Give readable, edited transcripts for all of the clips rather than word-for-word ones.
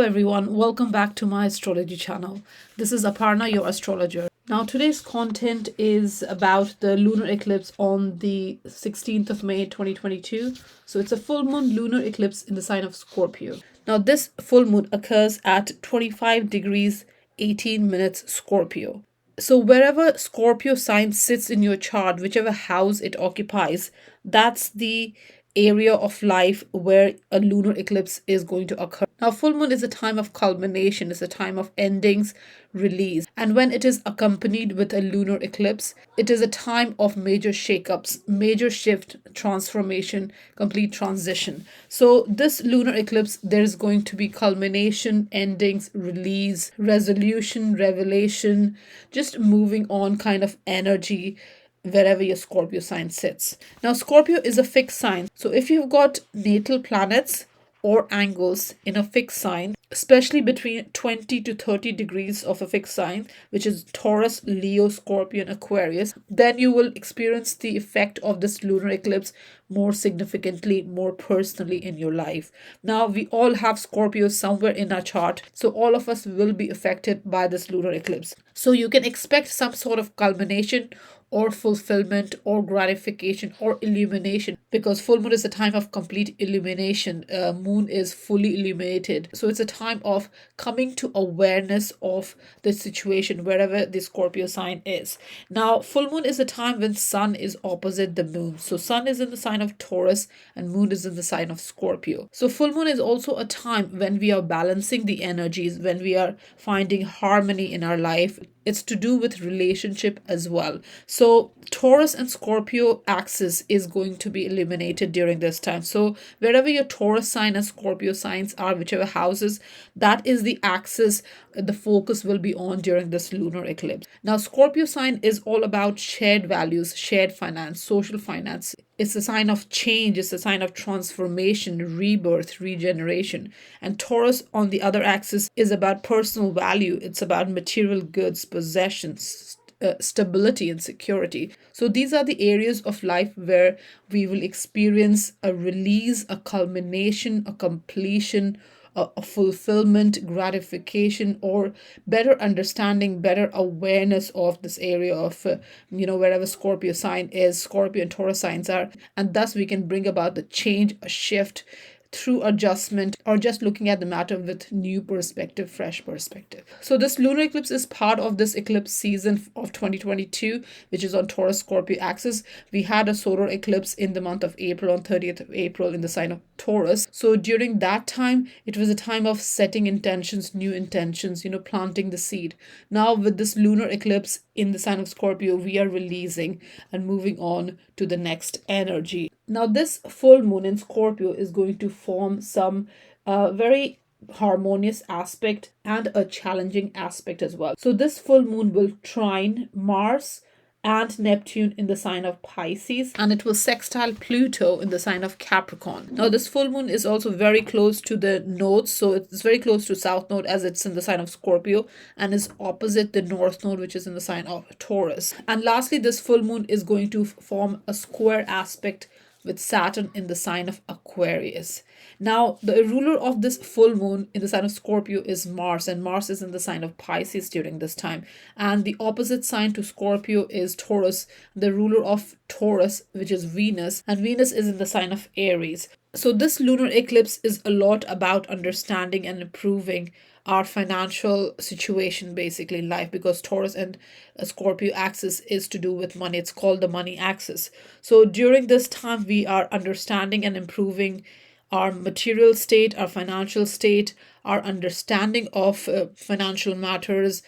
everyone, welcome back to my astrology channel. This is Aparna, your astrologer. Now today's content is about the lunar eclipse on the 16th of May 2022. So it's a full moon lunar eclipse in the sign of Scorpio. Now this full moon occurs at 25 degrees 18 minutes Scorpio. So wherever Scorpio sign sits in your chart, whichever house it occupies, that's the area of life where a lunar eclipse is going to occur. Now, full moon is a time of culmination, it's a time of endings, release. And when it is accompanied with a lunar eclipse, it is a time of major shakeups, major shift, transformation, complete transition. So this lunar eclipse, there is going to be culmination, endings, release, resolution, revelation, just moving on kind of energy wherever your Scorpio sign sits. Now, Scorpio is a fixed sign. So if you've got natal planets or angles in a fixed sign, especially between 20 to 30 degrees of a fixed sign, which is Taurus, Leo, Scorpio, and Aquarius, then you will experience the effect of this lunar eclipse more significantly, more personally in your life. Now, we all have Scorpio somewhere in our chart, so all of us will be affected by this lunar eclipse. So you can expect some sort of culmination or fulfillment or gratification or illumination, because full moon is a time of complete illumination. Moon is fully illuminated, so it's a time of coming to awareness of the situation wherever the Scorpio sign is. Now, full moon is a time when sun is opposite the moon. So sun is in the sign of Taurus and moon is in the sign of Scorpio. So full moon is also a time when we are balancing the energies, when we are finding harmony in our life. It's to do with relationship as well. So Taurus and Scorpio axis is going to be illuminated during this time. So wherever your Taurus sign and Scorpio signs are, whichever houses, that is the axis the focus will be on during this lunar eclipse. Now, Scorpio sign is all about shared values, shared finance, social finance. It's a sign of change, it's a sign of transformation, rebirth, regeneration. And Taurus on the other axis is about personal value, it's about material goods, possessions, stability and security. So these are the areas of life where we will experience a release, a culmination, a completion, a fulfillment, gratification, or better understanding, better awareness of this area of, wherever Scorpio sign is, Scorpio and Taurus signs are. And thus we can bring about the change, a shift through adjustment, or just looking at the matter with new perspective, fresh perspective. So this lunar eclipse is part of this eclipse season of 2022, which is on Taurus Scorpio axis. We had a solar eclipse in the month of April, on 30th of April, in the sign of Taurus. So during that time, it was a time of setting intentions, new intentions, planting the seed. Now with this lunar eclipse in the sign of Scorpio, we are releasing and moving on to the next energy. Now, this full moon in Scorpio is going to form some very harmonious aspect and a challenging aspect as well. So this full moon will trine Mars and Neptune in the sign of Pisces, and it will sextile Pluto in the sign of Capricorn. Now, this full moon is also very close to the nodes, so it's very close to South Node as it's in the sign of Scorpio, and is opposite the North Node, which is in the sign of Taurus. And lastly, this full moon is going to form a square aspect with Saturn in the sign of Aquarius. Now, the ruler of this full moon in the sign of Scorpio is Mars, and Mars is in the sign of Pisces during this time. And the opposite sign to Scorpio is Taurus, the ruler of Taurus, which is Venus, and Venus is in the sign of Aries. So this lunar eclipse is a lot about understanding and improving our financial situation basically in life, because Taurus and Scorpio axis is to do with money. It's called the money axis. So during this time, we are understanding and improving our material state, our financial state, our understanding of financial matters,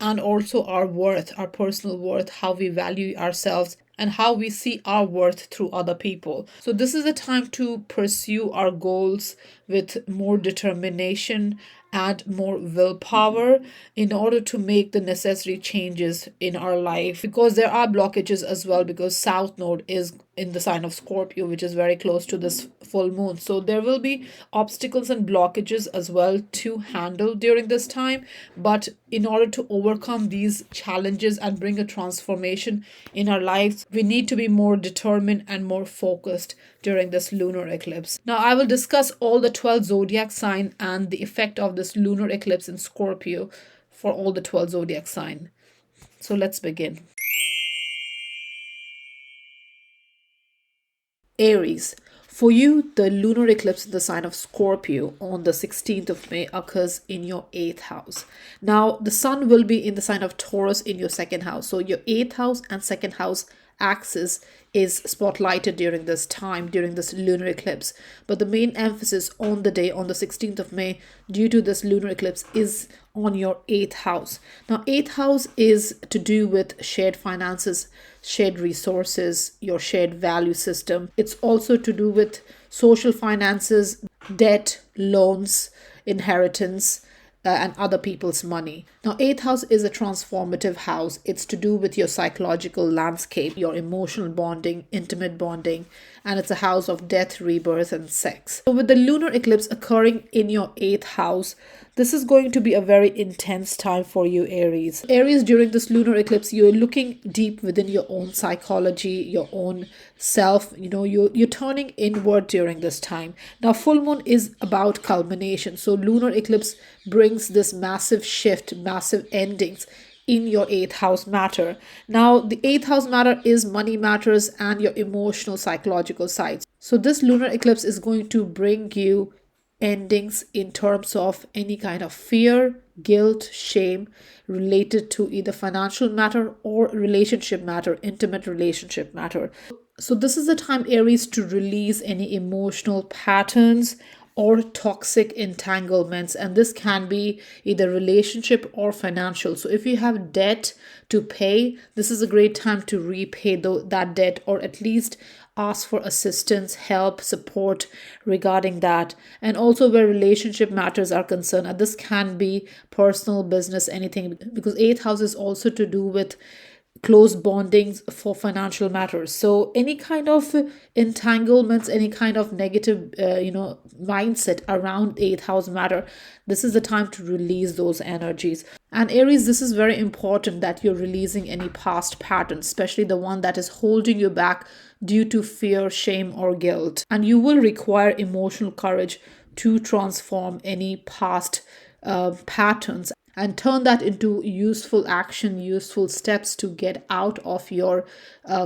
and also our worth, our personal worth, how we value ourselves, and how we see our worth through other people. So this is a time to pursue our goals with more determination and more willpower in order to make the necessary changes in our life, because there are blockages as well, because South Node is in the sign of Scorpio, which is very close to this full moon. So there will be obstacles and blockages as well to handle during this time. But in order to overcome these challenges and bring a transformation in our lives, we need to be more determined and more focused during this lunar eclipse. Now, I will discuss all the 12 zodiac signs and the effect of this lunar eclipse in Scorpio for all the 12 zodiac sign. So let's begin. Aries. For you, the lunar eclipse in the sign of Scorpio on the 16th of May occurs in your 8th house. Now, the sun will be in the sign of Taurus in your 2nd house. So your 8th house and 2nd house axis is spotlighted during this time, during this lunar eclipse. But the main emphasis on the day, on the 16th of May, due to this lunar eclipse, is on your 8th house. Now, 8th house is to do with shared finances, shared resources, your shared value system. It's also to do with social finances, debt, loans, inheritance, and other people's money. Now, 8th house is a transformative house. It's to do with your psychological landscape, your emotional bonding, intimate bonding, and it's a house of death, rebirth, and sex. So with the lunar eclipse occurring in your 8th house, this is going to be a very intense time for you, Aries. Aries, during this lunar eclipse, you're looking deep within your own psychology, your own self. You're turning inward during this time. Now, full moon is about culmination. So lunar eclipse brings this massive shift, massive endings in your 8th house matter. Now, the 8th house matter is money matters and your emotional, psychological sides. So this lunar eclipse is going to bring you endings in terms of any kind of fear, guilt, shame related to either financial matter or relationship matter, intimate relationship matter. So this is the time, Aries, to release any emotional patterns or toxic entanglements, and this can be either relationship or financial. So if you have debt to pay, this is a great time to repay that debt, or at least ask for assistance, help, support regarding that. And also where relationship matters are concerned, and this can be personal, business, anything, because 8th house is also to do with close bondings for financial matters. So any kind of entanglements, any kind of negative mindset around 8th house matter, this is the time to release those energies. And Aries, this is very important that you're releasing any past patterns, especially the one that is holding you back due to fear, shame, or guilt. And you will require emotional courage to transform any past patterns and turn that into useful action, useful steps to get out of your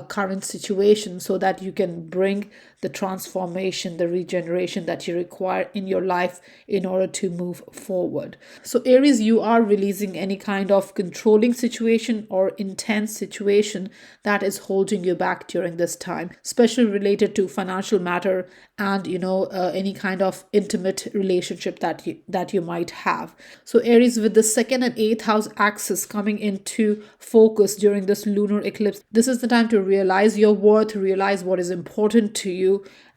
current situation, so that you can bring the transformation, the regeneration that you require in your life in order to move forward. So Aries, you are releasing any kind of controlling situation or intense situation that is holding you back during this time, especially related to financial matter and any kind of intimate relationship that you might have. So Aries, with the 2nd and 8th house axis coming into focus during this lunar eclipse, this is the time to realize your worth, realize what is important to you,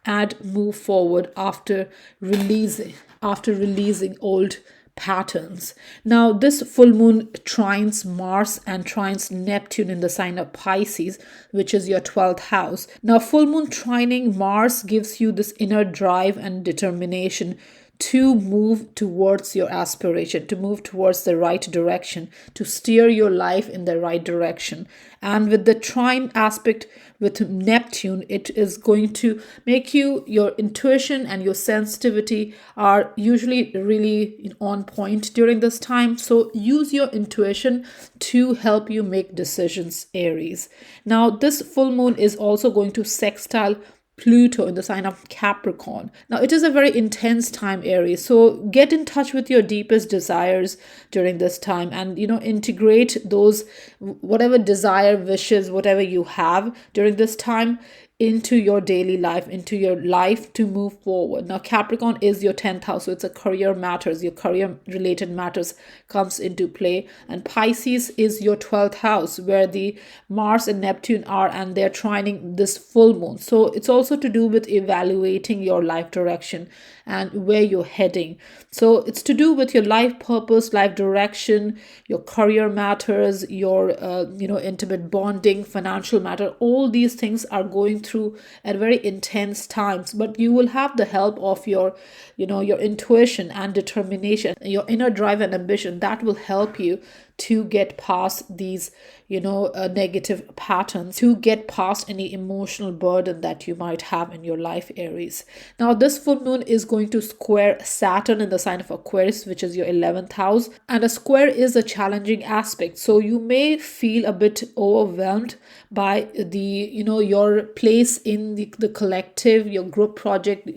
and move forward after releasing old patterns. Now, this full moon trines Mars and trines Neptune in the sign of Pisces, which is your 12th house. Now, full moon trining Mars gives you this inner drive and determination to move towards your aspiration, to move towards the right direction, to steer your life in the right direction. And with the trine aspect with Neptune, it is going to make your intuition and your sensitivity are usually really on point during this time. So use your intuition to help you make decisions, Aries. Now, this full moon is also going to sextile Pluto in the sign of Capricorn. Now, it is a very intense time, Aries. So get in touch with your deepest desires during this time, and integrate those, whatever desire, wishes, whatever you have during this time, into your daily life, into your life to move forward. Now, Capricorn is your 10th house, so it's a career matters, your career related matters comes into play. And Pisces is your 12th house, where the Mars and Neptune are, and they're trining this full moon. So it's also to do with evaluating your life direction and where you're heading. So it's to do with your life purpose, life direction, your career matters, your intimate bonding, financial matter. All these things are going through at very intense times, but you will have the help of your intuition and determination, your inner drive and ambition that will help you to get past these, negative patterns, to get past any emotional burden that you might have in your life, Aries. Now, this full moon is going to square Saturn in the sign of Aquarius, which is your 11th house. And a square is a challenging aspect. So you may feel a bit overwhelmed by your place in the collective, your group project,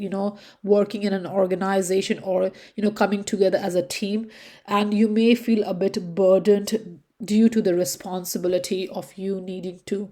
working in an organization, or, coming together as a team. And you may feel a bit burdened due to the responsibility of you needing to,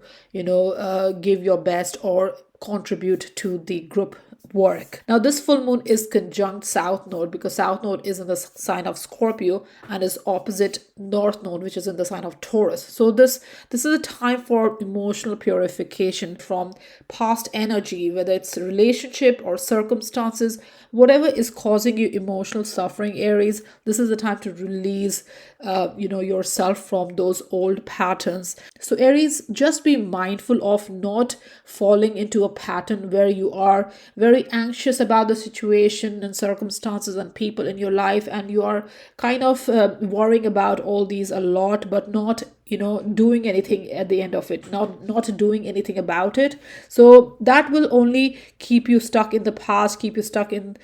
give your best or contribute to the group work. Now, this full moon is conjunct South Node, because South Node is in the sign of Scorpio and is opposite North Node, which is in the sign of Taurus. So this is a time for emotional purification from past energy, whether it's a relationship or circumstances, whatever is causing you emotional suffering, Aries. This is the time to release yourself from those old patterns. So Aries, just be mindful of not falling into a pattern where you are very anxious about the situation and circumstances and people in your life, and you are kind of worrying about all these a lot, but not doing anything at the end of it, not doing anything about it. So that will only keep you stuck in the past, keep you stuck in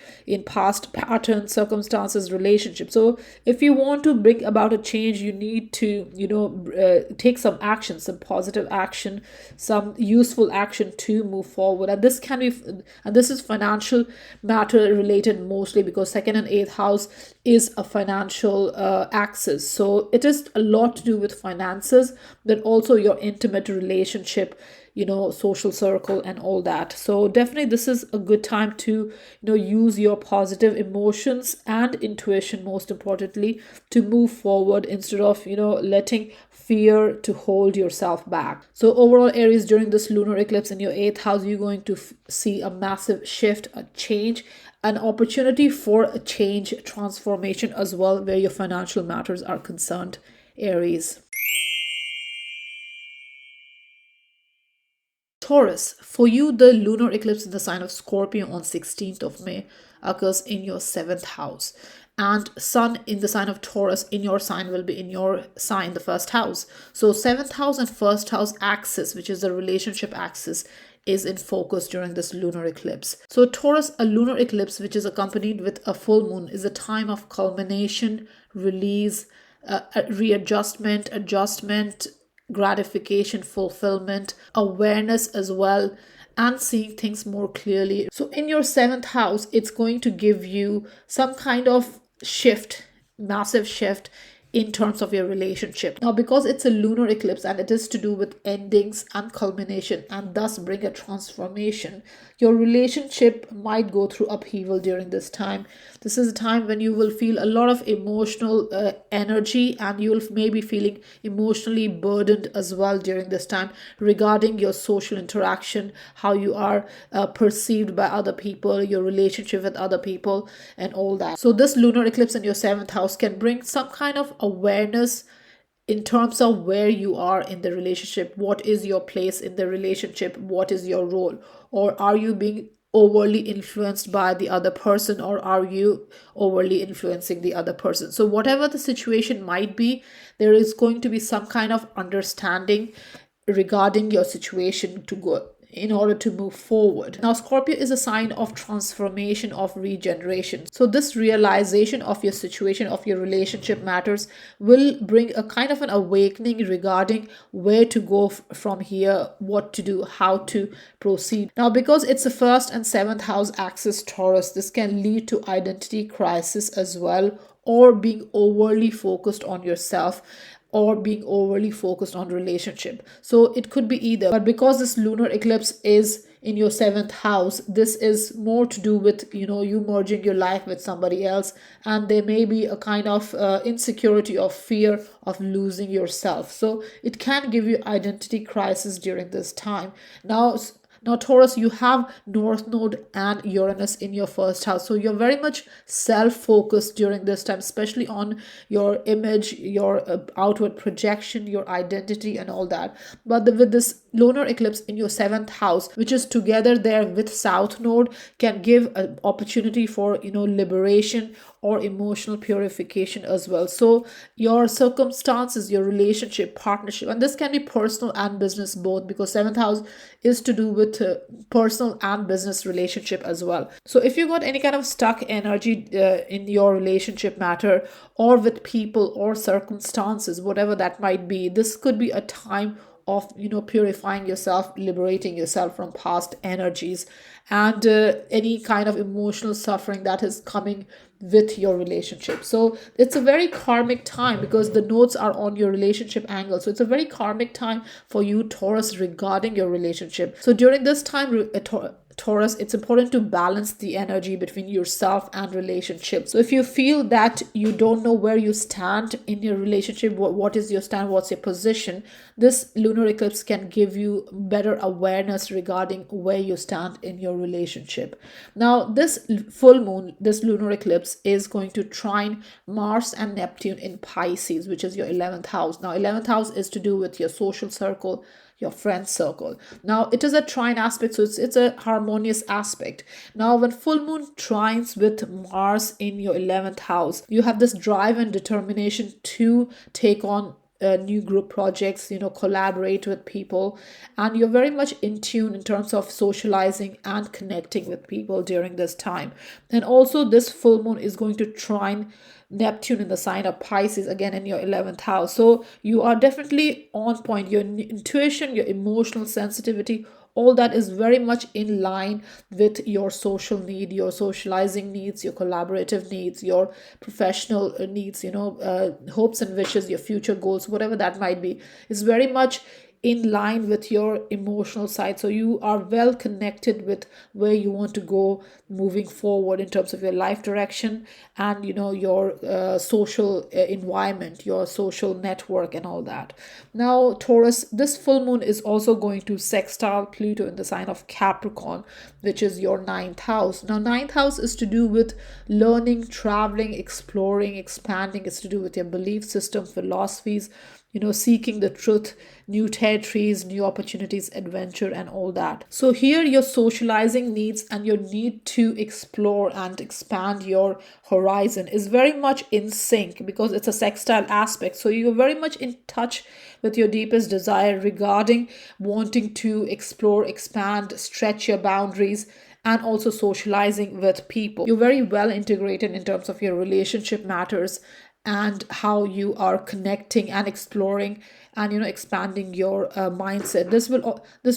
past patterns, circumstances, relationships. So if you want to bring about a change, you need to take some action, some positive action, some useful action to move forward. And this is financial matter related mostly, because second and eighth house is a financial axis. So it is a lot to do with finances, but also your intimate relationship, social circle and all that. So definitely this is a good time to, use your positive emotions and intuition, most importantly, to move forward instead of, letting fear to hold yourself back. So overall, Aries, during this lunar eclipse in your eighth house, you're going to see a massive shift, a change, an opportunity for a change, transformation as well, where your financial matters are concerned, Aries. Taurus, for you, the lunar eclipse in the sign of Scorpio on 16th of May occurs in your 7th house. And Sun in the sign of Taurus in your sign will be in your sign, the first house. So 7th house and first house axis, which is the relationship axis, is in focus during this lunar eclipse. So Taurus, a lunar eclipse which is accompanied with a full moon, is a time of culmination, release, readjustment, adjustment, gratification, fulfillment, awareness as well, and seeing things more clearly. So in your 7th house, it's going to give you some kind of shift, massive shift in terms of your relationship. Now, because it's a lunar eclipse and it is to do with endings and culmination, and thus bring a transformation, your relationship might go through upheaval during this time. This is a time when you will feel a lot of emotional energy, and you will maybe feeling emotionally burdened as well during this time regarding your social interaction, how you are perceived by other people, your relationship with other people and all that. So this lunar eclipse in your 7th house can bring some kind of awareness in terms of where you are in the relationship. What is your place in the relationship? What is your role? Or are you being overly influenced by the other person, or are you overly influencing the other person? So whatever the situation might be, there is going to be some kind of understanding regarding your situation to go in order to move forward. Now, Scorpio is a sign of transformation, of regeneration. So this realization of your situation, of your relationship matters, will bring a kind of an awakening regarding where to go from here, what to do, how to proceed. Now, because it's a 1st and 7th house axis Taurus, this can lead to identity crisis as well, or being overly focused on yourself, or being overly focused on relationship. So it could be either. But because this lunar eclipse is in your 7th house, this is more to do with, you merging your life with somebody else. And there may be a kind of insecurity or fear of losing yourself. So it can give you identity crisis during this time. Now, Taurus, you have North Node and Uranus in your 1st house. So you're very much self-focused during this time, especially on your image, your outward projection, your identity and all that. But with this lunar eclipse in your 7th house, which is together there with South Node, can give an opportunity for, liberation or emotional purification as well. So your circumstances, your relationship, partnership, and this can be personal and business both, because 7th house is to do with personal and business relationship as well. So if you got any kind of stuck energy in your relationship matter, or with people or circumstances, whatever that might be, this could be a time of purifying yourself, liberating yourself from past energies and any kind of emotional suffering that is coming with your relationship. So it's a very karmic time, because the nodes are on your relationship angle. So it's a very karmic time for you, Taurus, regarding your relationship. So during this time, Taurus, it's important to balance the energy between yourself and relationships. So if you feel that you don't know where you stand in your relationship, what is your stand, what's your position, this lunar eclipse can give you better awareness regarding where you stand in your relationship. Now, this full moon, this lunar eclipse is going to trine Mars and Neptune in Pisces, which is your 11th house. Now, 11th house is to do with your social circle, your friend circle. Now it is a trine aspect, so it's a harmonious aspect. Now when full moon trines with Mars in your 11th house, you have this drive and determination to take on new group projects, collaborate with people, and you're very much in tune in terms of socializing and connecting with people during this time. And also this full moon is going to trine Neptune in the sign of Pisces, again in your 11th house. So you are definitely on point. Your intuition, your emotional sensitivity, all that is very much in line with your social need, your socializing needs, your collaborative needs, your professional needs, hopes and wishes, your future goals, whatever that might be, is very much in line with your emotional side. So you are well connected with where you want to go moving forward in terms of your life direction and your social environment, your social network and all that. Now Taurus, this full moon is also going to sextile Pluto in the sign of Capricorn, which is your 9th house. Now 9th house is to do with learning, traveling, exploring, expanding. It's to do with your belief system, philosophies, seeking the truth, new territories, new opportunities, adventure, and all that. So here your socializing needs and your need to explore and expand your horizon is very much in sync, because it's a sextile aspect. So you're very much in touch with your deepest desire regarding wanting to explore, expand, stretch your boundaries, and also socializing with people. You're very well integrated in terms of your relationship matters and how you are connecting and exploring and expanding your mindset. This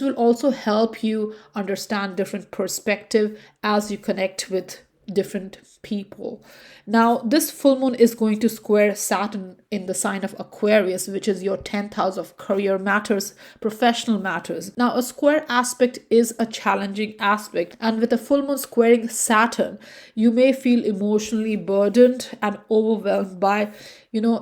will also help you understand different perspective as you connect with different people. Now this full moon is going to square Saturn in the sign of Aquarius, which is your 10th house of career matters, professional matters. Now a square aspect is a challenging aspect, and with a full moon squaring Saturn, you may feel emotionally burdened and overwhelmed by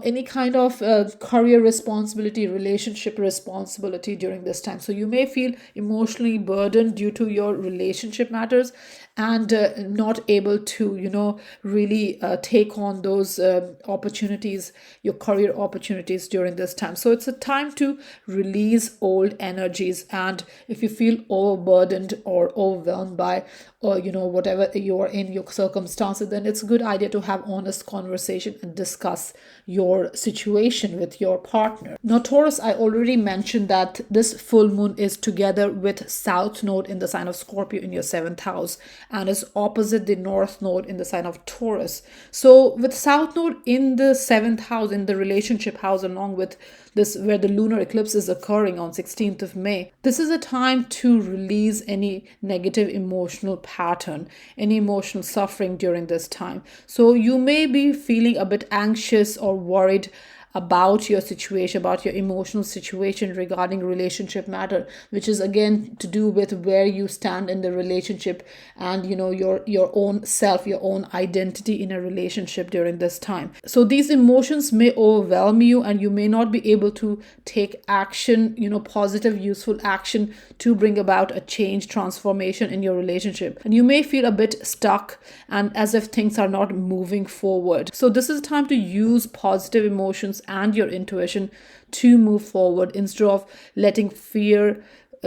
any kind of career responsibility, relationship responsibility during this time. So you may feel emotionally burdened due to your relationship matters and not able to really take on those opportunities, your career opportunities during this time. So it's a time to release old energies, and if you feel overburdened or overwhelmed by or whatever you are in your circumstances, then it's a good idea to have honest conversation and discuss your situation with your partner. Now Taurus, I already mentioned that this full moon is together with South Node in the sign of Scorpio in your 7th house, and is opposite the North Node in the sign of Taurus. So with South Node in the 7th house, in the relationship house, along with this where the lunar eclipse is occurring on 16th of May, this is a time to release any negative emotional pattern, any emotional suffering during this time. So you may be feeling a bit anxious or worried about your situation, about your emotional situation regarding relationship matter, which is again to do with where you stand in the relationship and your own self, your own identity in a relationship during this time. So these emotions may overwhelm you, and you may not be able to take action, positive, useful action to bring about a change, transformation in your relationship, and you may feel a bit stuck and as if things are not moving forward. So this is time to use positive emotions and your intuition to move forward instead of letting fear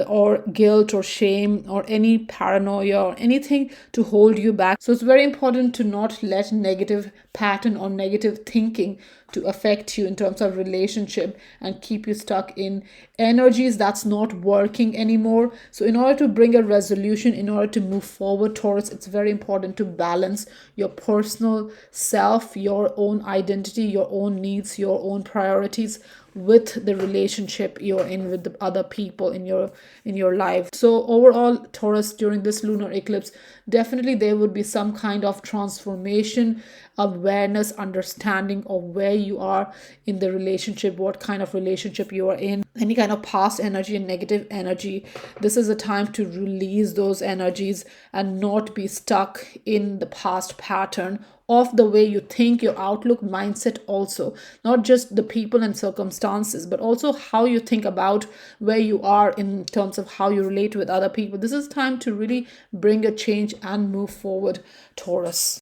or guilt or shame or any paranoia or anything to hold you back. So it's very important to not let negative pattern or negative thinking to affect you in terms of relationship and keep you stuck in energies that's not working anymore. So in order to bring a resolution, in order to move forward, Taurus, it's very important to balance your personal self, your own identity, your own needs, your own priorities with the relationship you're in with the other people in your life. So overall, Taurus, during this lunar eclipse, definitely there would be some kind of transformation, awareness, understanding of where you are in the relationship, what kind of relationship you are in, any kind of past energy and negative energy. This is a time to release those energies and not be stuck in the past pattern of the way you think, your outlook, mindset, also not just the people and circumstances, but also how you think about where you are in terms of how you relate with other people. This is time to really bring a change and move forward, Taurus.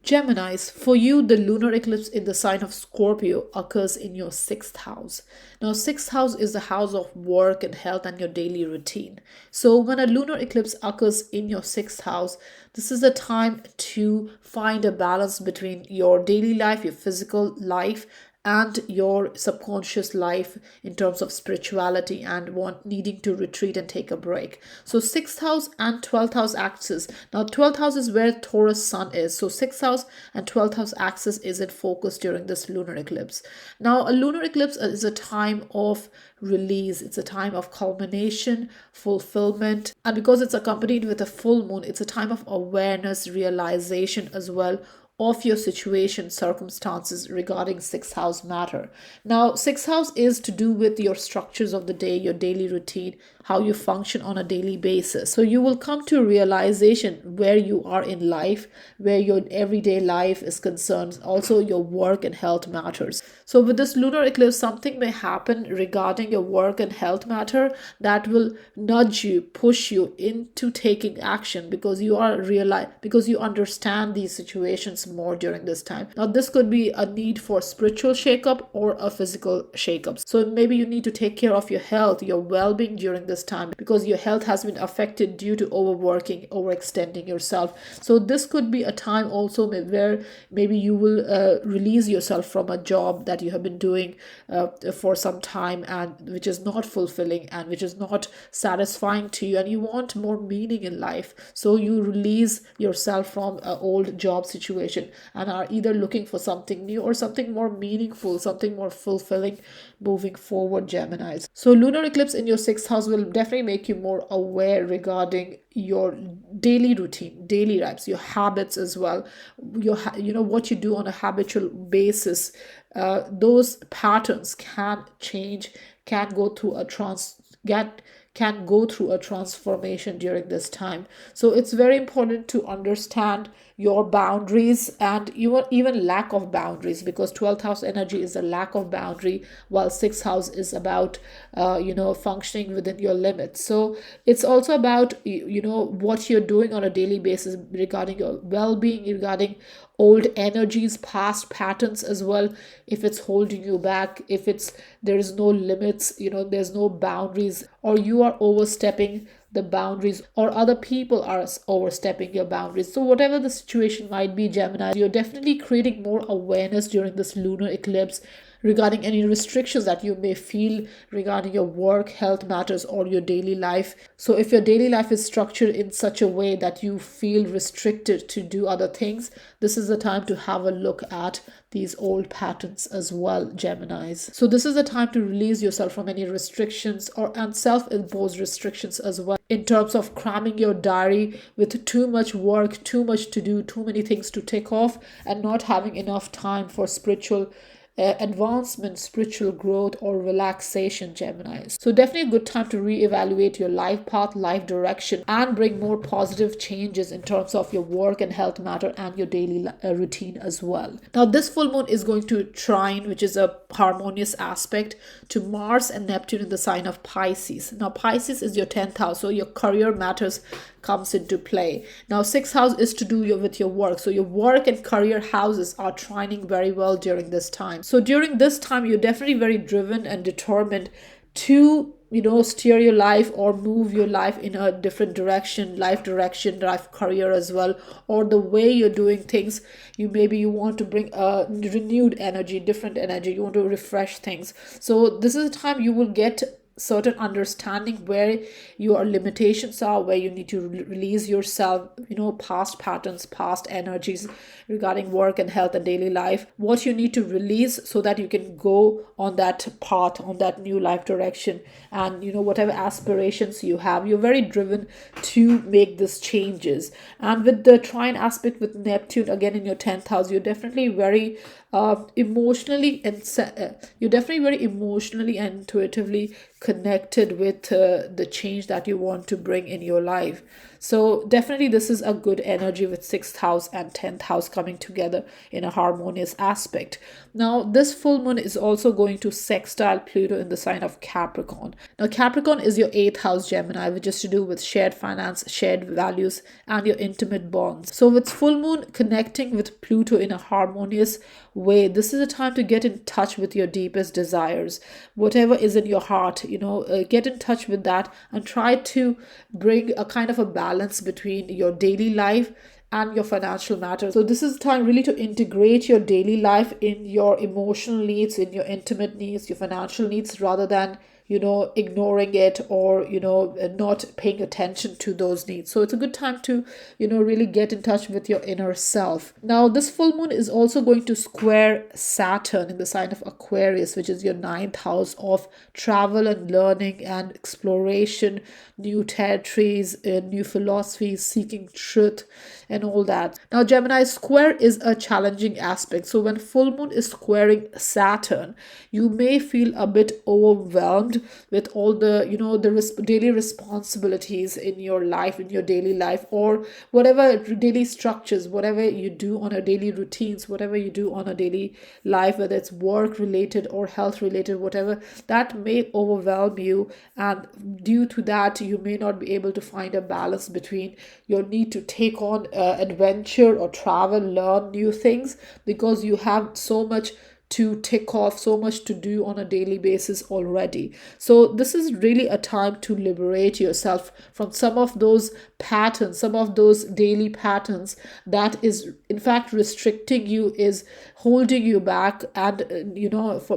Geminis, for you, the lunar eclipse in the sign of Scorpio occurs in your sixth house. Now, sixth house is the house of work and health and your daily routine. So, when a lunar eclipse occurs in your sixth house, this is a time to find a balance between your daily life, your physical life, and your subconscious life in terms of spirituality and needing to retreat and take a break. So 6th house and 12th house axis. Now 12th house is where Taurus sun is. So 6th house and 12th house axis is in focus during this lunar eclipse. Now a lunar eclipse is a time of release. It's a time of culmination, fulfillment. And because it's accompanied with a full moon, it's a time of awareness, realization as well of your situation, circumstances regarding sixth house matter. Now, sixth house is to do with your structures of the day, your daily routine, how you function on a daily basis. So you will come to realization where you are in life, where your everyday life is concerned. Also, your work and health matters. So with this lunar eclipse, something may happen regarding your work and health matter that will nudge you, push you into taking action because you understand these situations more during this time. Now, this could be a need for spiritual shakeup or a physical shakeup. So maybe you need to take care of your health, your well-being during this time because your health has been affected due to overworking, overextending yourself. So this could be a time also where maybe you will release yourself from a job that you have been doing for some time and which is not fulfilling and which is not satisfying to you, and you want more meaning in life. So you release yourself from an old job situation and are either looking for something new or something more meaningful, something more fulfilling moving forward, Geminis. So lunar eclipse in your sixth house will definitely make you more aware regarding your daily routine, daily lives, your habits as well, what you do on a habitual basis. Those patterns can change, can go through a transformation during this time. So it's very important to understand your boundaries and even lack of boundaries, because 12th house energy is a lack of boundary while 6th house is about functioning within your limits. So it's also about what you're doing on a daily basis regarding your well-being, regarding old energies, past patterns as well. If it's holding you back, if there is no limits, there's no boundaries, or you are overstepping the boundaries, or other people are overstepping your boundaries. So whatever the situation might be, Gemini, you're definitely creating more awareness during this lunar eclipse regarding any restrictions that you may feel regarding your work, health matters, or your daily life. So if your daily life is structured in such a way that you feel restricted to do other things, this is the time to have a look at these old patterns as well, Geminis. So this is the time to release yourself from any restrictions and self-imposed restrictions as well, in terms of cramming your diary with too much work, too much to do, too many things to tick off, and not having enough time for spiritual advancement, spiritual growth, or relaxation, Geminis. So definitely a good time to reevaluate your life path, life direction, and bring more positive changes in terms of your work and health matter and your daily routine as well. Now this full moon is going to trine, which is a harmonious aspect to Mars and Neptune in the sign of Pisces. Now Pisces is your 10th house, so your career matters comes into play. Now 6th house is to do with your work, so your work and career houses are trining very well during this time. So during this time, you're definitely very driven and determined to steer your life or move your life in a different direction, life career as well, or the way you're doing things. You want to bring a renewed energy, different energy. You want to refresh things. So this is a time you will get certain understanding where your limitations are, where you need to release yourself, past patterns, past energies regarding work and health and daily life, what you need to release so that you can go on that path, on that new life direction. And whatever aspirations you have, you're very driven to make these changes. And with the trine aspect with Neptune again in your 10th house, you're definitely very emotionally and intuitively connected with the change that you want to bring in your life. So definitely this is a good energy with 6th house and 10th house coming together in a harmonious aspect. Now this full moon is also going to sextile Pluto in the sign of Capricorn. Now Capricorn is your 8th house Gemini, which is to do with shared finance, shared values, and your intimate bonds. So with full moon connecting with Pluto in a harmonious way, this is a time to get in touch with your deepest desires, whatever is in your heart. Get in touch with that and try to bring a kind of a balance between your daily life and your financial matters. So this is time really to integrate your daily life in your emotional needs, in your intimate needs, your financial needs, rather than ignoring it or not paying attention to those needs. So it's a good time to really get in touch with your inner self. Now this full moon is also going to square Saturn in the sign of Aquarius, which is your 9th house of travel and learning and exploration, new territories, new philosophies, seeking truth and all that. Now Gemini square is a challenging aspect. So when full moon is squaring Saturn, you may feel a bit overwhelmed with all the daily responsibilities in your life, in your daily life, or whatever daily structures, whatever you do on a daily routines, whatever you do on a daily life, whether it's work related or health related, whatever, that may overwhelm you. And due to that, you may not be able to find a balance between your need to take on adventure or travel, learn new things, because you have so much to tick off, so much to do on a daily basis already. So this is really a time to liberate yourself from some of those patterns, some of those daily patterns that is in fact restricting you, is holding you back, and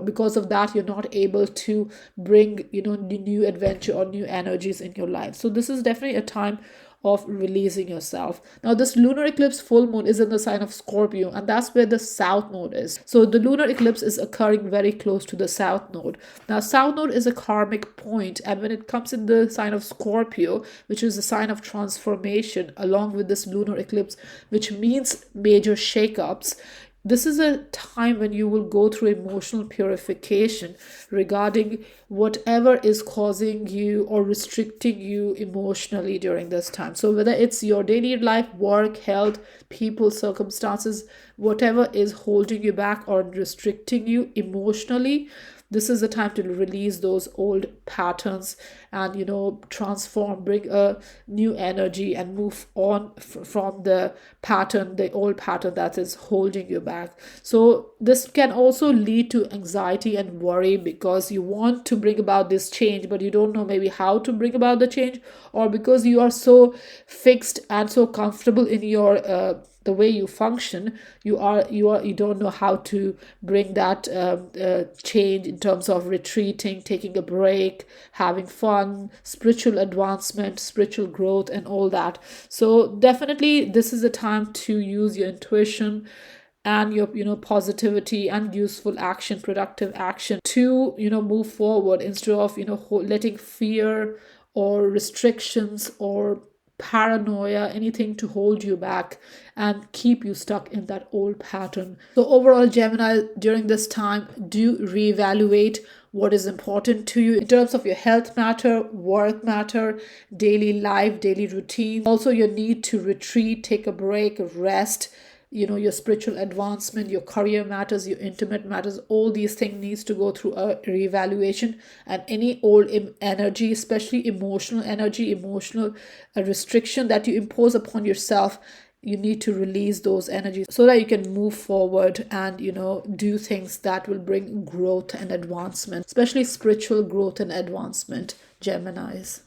because of that you're not able to bring new adventure or new energies in your life. So this is definitely a time of releasing yourself. Now this lunar eclipse full moon is in the sign of Scorpio, and that's where the south node is. So the lunar eclipse is occurring very close to the south node. Now south node is a karmic point, and when it comes in the sign of Scorpio, which is a sign of transformation, along with this lunar eclipse, which means major shakeups, this is a time when you will go through emotional purification regarding whatever is causing you or restricting you emotionally during this time. So whether it's your daily life, work, health, people, circumstances, whatever is holding you back or restricting you emotionally, this is the time to release those old patterns and transform, bring a new energy and move on from the old pattern that is holding you back. So this can also lead to anxiety and worry, because you want to bring about this change but you don't know maybe how to bring about the change, or because you are so fixed and so comfortable in your the way you function, you don't know how to bring that change in terms of retreating, taking a break, having fun, spiritual advancement, spiritual growth, and all that. So definitely this is a time to use your intuition and your positivity and useful action, productive action to move forward, instead of letting fear or restrictions or paranoia, anything to hold you back and keep you stuck in that old pattern. So overall, Gemini, during this time, do reevaluate what is important to you in terms of your health matter, work matter, daily life, daily routine. Also your need to retreat, take a break, rest, your spiritual advancement, your career matters, your intimate matters, all these things needs to go through a reevaluation. And any old energy, especially emotional energy, emotional restriction that you impose upon yourself, You need to release those energies so that you can move forward and, do things that will bring growth and advancement, especially spiritual growth and advancement, Geminis.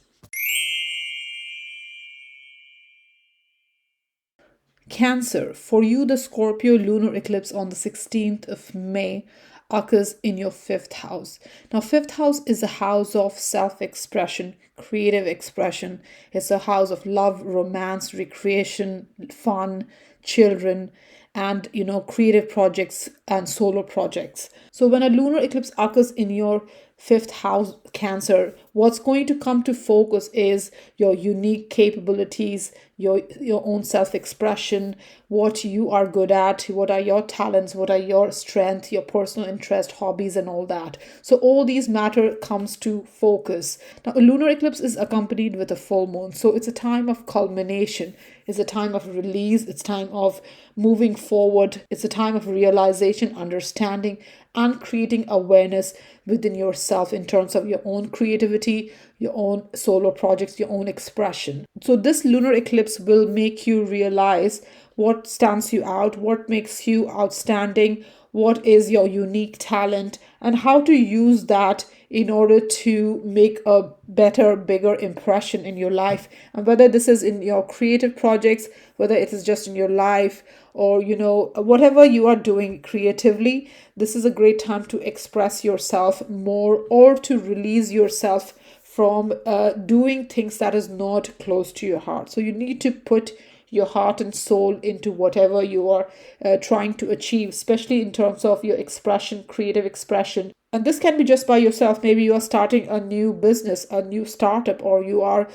Cancer, for you, the Scorpio lunar eclipse on the 16th of May occurs in your fifth house. Now, fifth house is a house of self expression, creative expression. It's a house of love, romance, recreation, fun, children, and creative projects and solar projects. So when a lunar eclipse occurs in your fifth house, Cancer, what's going to come to focus is your unique capabilities, your own self-expression, what you are good at, what are your talents, what are your strengths, your personal interest, hobbies, and all that. So all these matter comes to focus. Now, a lunar eclipse is accompanied with a full moon, so it's a time of culmination. It's a time of release. It's time of moving forward. It's a time of realization, understanding, and creating awareness within yourself in terms of your own creativity, your own solar projects, your own expression. So this lunar eclipse will make you realize what stands you out, what makes you outstanding, what is your unique talent, and how to use that in order to make a better, bigger impression in your life. And whether this is in your creative projects, whether it is just in your life, or whatever you are doing creatively, this is a great time to express yourself more or to release yourself from doing things that is not close to your heart. So you need to put your heart and soul into whatever you are trying to achieve, especially in terms of your expression, creative expression. And this can be just by yourself. Maybe you are starting a new business, a new startup, or you are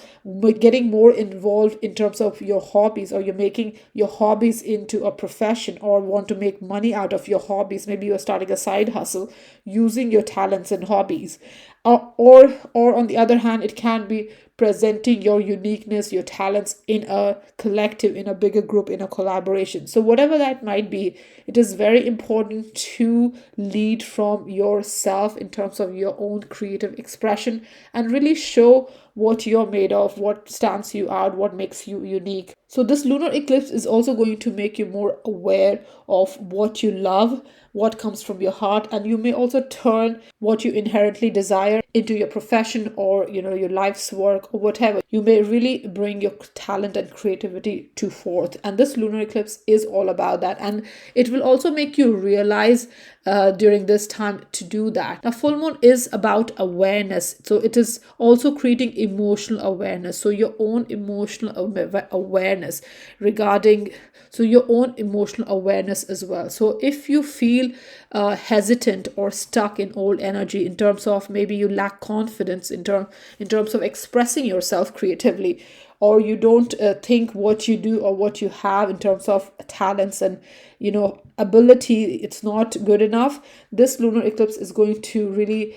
getting more involved in terms of your hobbies, or you're making your hobbies into a profession, or want to make money out of your hobbies. Maybe you're starting a side hustle using your talents and hobbies. Or on the other hand, it can be presenting your uniqueness, your talents in a collective, in a bigger group, in a collaboration. So whatever that might be, it is very important to lead from yourself in terms of your own creative expression and really show what you're made of, what stands you out, what makes you unique. So this lunar eclipse is also going to make you more aware of what you love, what comes from your heart, and you may also turn what you inherently desire into your profession or your life's work or whatever. You may really bring your talent and creativity to forth, and this lunar eclipse is all about that. And it will also make you realize during this time to do that. Now, full moon is about awareness, so it is also creating emotional awareness. So your own emotional awareness regarding, so your own emotional awareness as well. So if you feel hesitant or stuck in old energy in terms of maybe you lack confidence in terms of expressing yourself creatively, or you don't think what you do or what you have in terms of talents and ability, it's not good enough, this lunar eclipse is going to really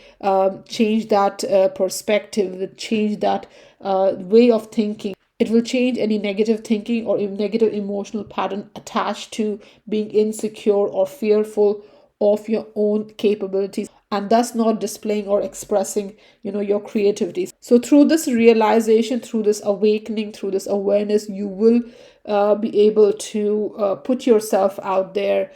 change that perspective, change that way of thinking. It will change any negative thinking or negative emotional pattern attached to being insecure or fearful of your own capabilities, and thus not displaying or expressing your creativity. So through this realization, through this awakening, through this awareness, you will be able to put yourself out there,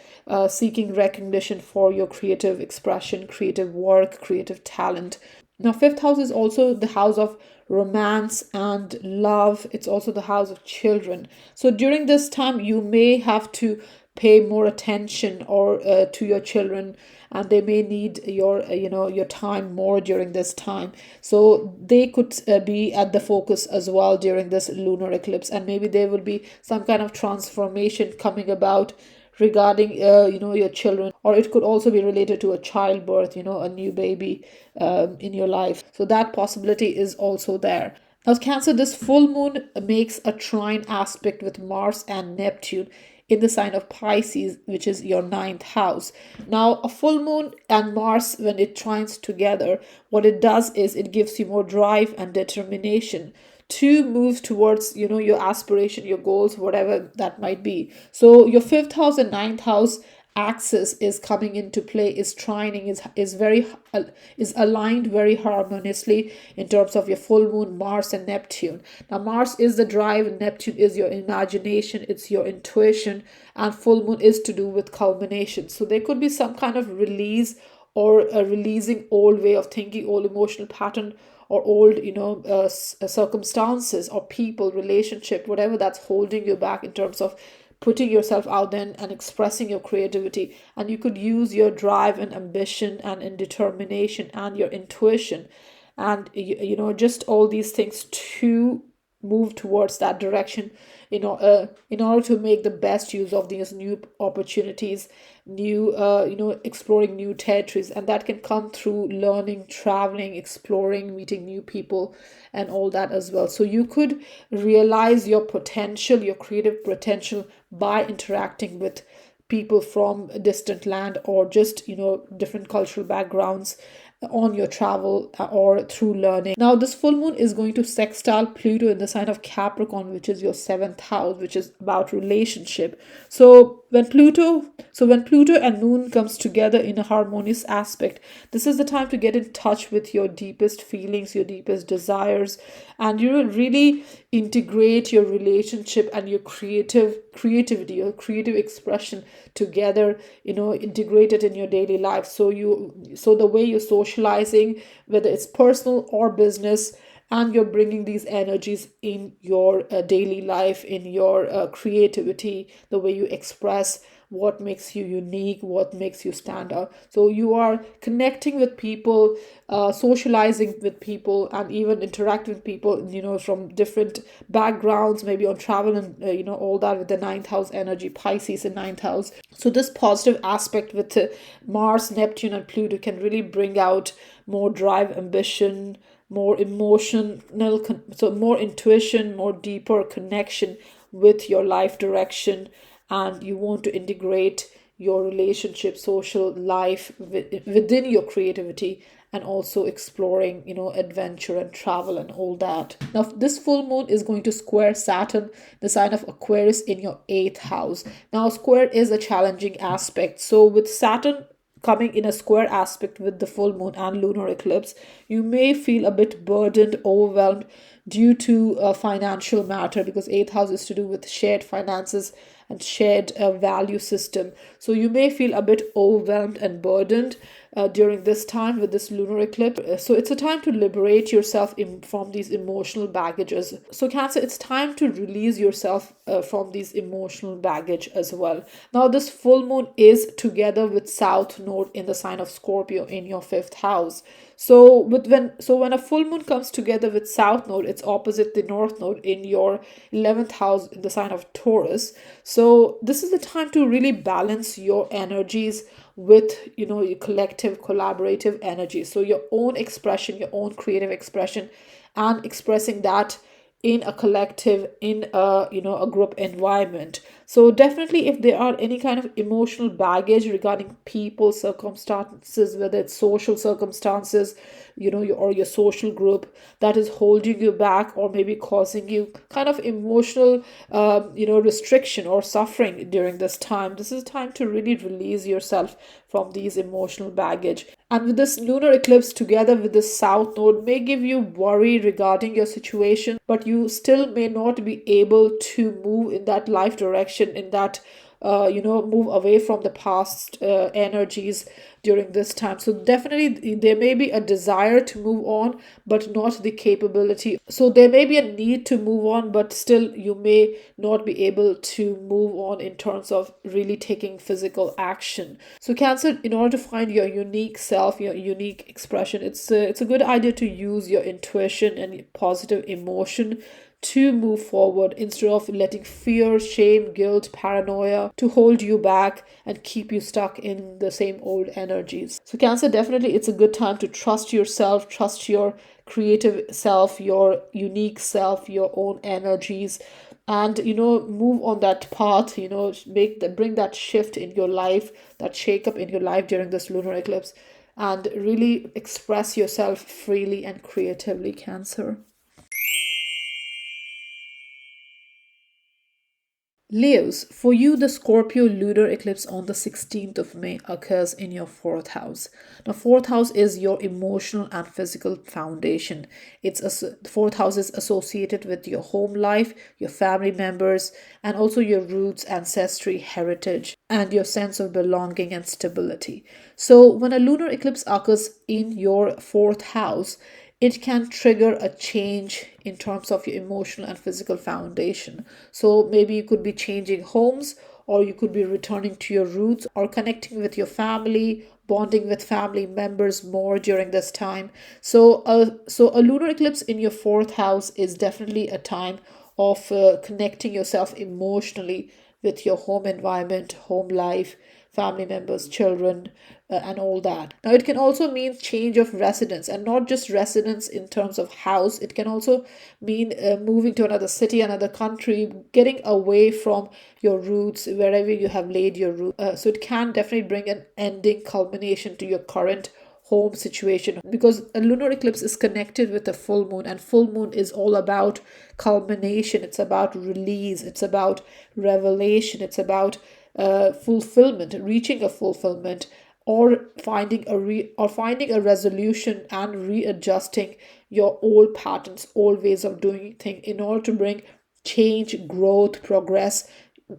seeking recognition for your creative expression, creative work, creative talent. Now, fifth house is also the house of romance and love. It's also the house of children. So during this time, you may have to pay more attention or to your children, and they may need your time more during this time. So they could be at the focus as well during this lunar eclipse, and maybe there will be some kind of transformation coming about regarding your children, or it could also be related to a childbirth, a new baby in your life. So that possibility is also there. Now, Cancer, this full moon makes a trine aspect with Mars and Neptune in the sign of Pisces, which is your ninth house. Now, a full moon and Mars, when it trines together, what it does is it gives you more drive and determination to move towards your aspiration, your goals, whatever that might be. So your fifth house and ninth house axis is coming into play, is trining, is aligned very harmoniously in terms of your full moon, Mars and Neptune. Now Mars is the drive, and Neptune is your imagination, it's your intuition, and full moon is to do with culmination. So there could be some kind of release, or a releasing old way of thinking, old emotional pattern, or old circumstances or people, relationship, whatever that's holding you back in terms of putting yourself out there and expressing your creativity. And you could use your drive and ambition and determination and your intuition, and just all these things to move towards that direction, in order to make the best use of these new opportunities, new exploring new territories. And that can come through learning, traveling, exploring, meeting new people, and all that as well. So you could realize your potential, your creative potential, by interacting with people from a distant land, or just different cultural backgrounds, on your travel, or through learning. Now this full moon is going to sextile Pluto in the sign of Capricorn, which is your seventh house, which is about relationship. So when Pluto and moon comes together in a harmonious aspect, this is the time to get in touch with your deepest feelings, your deepest desires, and you will really integrate your relationship and your creativity, your creative expression together, integrate it in your daily life. So the way you're socializing, whether it's personal or business, and you're bringing these energies in your daily life, in your creativity, the way you express what makes you unique, what makes you stand out. So you are connecting with people, socializing with people, and even interacting with people, from different backgrounds, maybe on travel, and all that, with the ninth house energy, Pisces in ninth house. So this positive aspect with Mars, Neptune, and Pluto can really bring out more drive, ambition, more emotional, so more intuition, more deeper connection with your life direction. And you want to integrate your relationship, social life within your creativity, and also exploring, adventure and travel and all that. Now this full moon is going to square Saturn, the sign of Aquarius, in your eighth house. Now square is a challenging aspect. So with Saturn coming in a square aspect with the full moon and lunar eclipse, you may feel a bit burdened, overwhelmed due to a financial matter, because eighth house is to do with shared finances and shared value system. So you may feel a bit overwhelmed and burdened during this time with this lunar eclipse. So it's a time to liberate yourself from these emotional baggages. So Cancer, it's time to release yourself from these emotional baggage as well. Now this full moon is together with South Node in the sign of Scorpio in your fifth house. So when a full moon comes together with South Node, it's opposite the North Node in your 11th house in the sign of Taurus. So this is the time to really balance your energies with your collective collaborative energy. So your own expression, your own creative expression, and expressing that in a collective, in a group environment. So definitely, if there are any kind of emotional baggage regarding people, circumstances, whether it's social circumstances, or your social group, that is holding you back, or maybe causing you kind of emotional restriction or suffering during this time, this is time to really release yourself from these emotional baggage. And with this lunar eclipse together with this South Node may give you worry regarding your situation, but you still may not be able to move in that life direction, in that move away from the past energies during this time. So definitely there may be a desire to move on, but not the capability. So there may be a need to move on, but still you may not be able to move on in terms of really taking physical action. So Cancer, in order to find your unique self, your unique expression, it's a good idea to use your intuition and positive emotion to move forward, instead of letting fear, shame, guilt, paranoia to hold you back and keep you stuck in the same old energies. So Cancer, definitely it's a good time to trust yourself, trust your creative self, your unique self, your own energies, and move on that path, bring that shift in your life, that shake up in your life during this lunar eclipse, and really express yourself freely and creatively, Cancer. Leos, for you, the Scorpio lunar eclipse on the 16th of May occurs in your fourth house. Now, fourth house is your emotional and physical foundation. The fourth house is associated with your home life, your family members, and also your roots, ancestry, heritage, and your sense of belonging and stability. So, when a lunar eclipse occurs in your fourth house, it can trigger a change in terms of your emotional and physical foundation. So maybe you could be changing homes, or you could be returning to your roots, or connecting with your family, bonding with family members more during this time. So a lunar eclipse in your fourth house is definitely a time of connecting yourself emotionally with your home environment, home life, family members, children, and all that. Now, it can also mean change of residence, and not just residence in terms of house. It can also mean moving to another city, another country, getting away from your roots, wherever you have laid your roots. So it can definitely bring an ending, culmination to your current home situation, because a lunar eclipse is connected with a full moon, and full moon is all about culmination, it's about release, it's about revelation, it's about fulfillment, reaching a fulfillment, or finding a resolution and readjusting your old patterns, old ways of doing things, in order to bring change, growth, progress,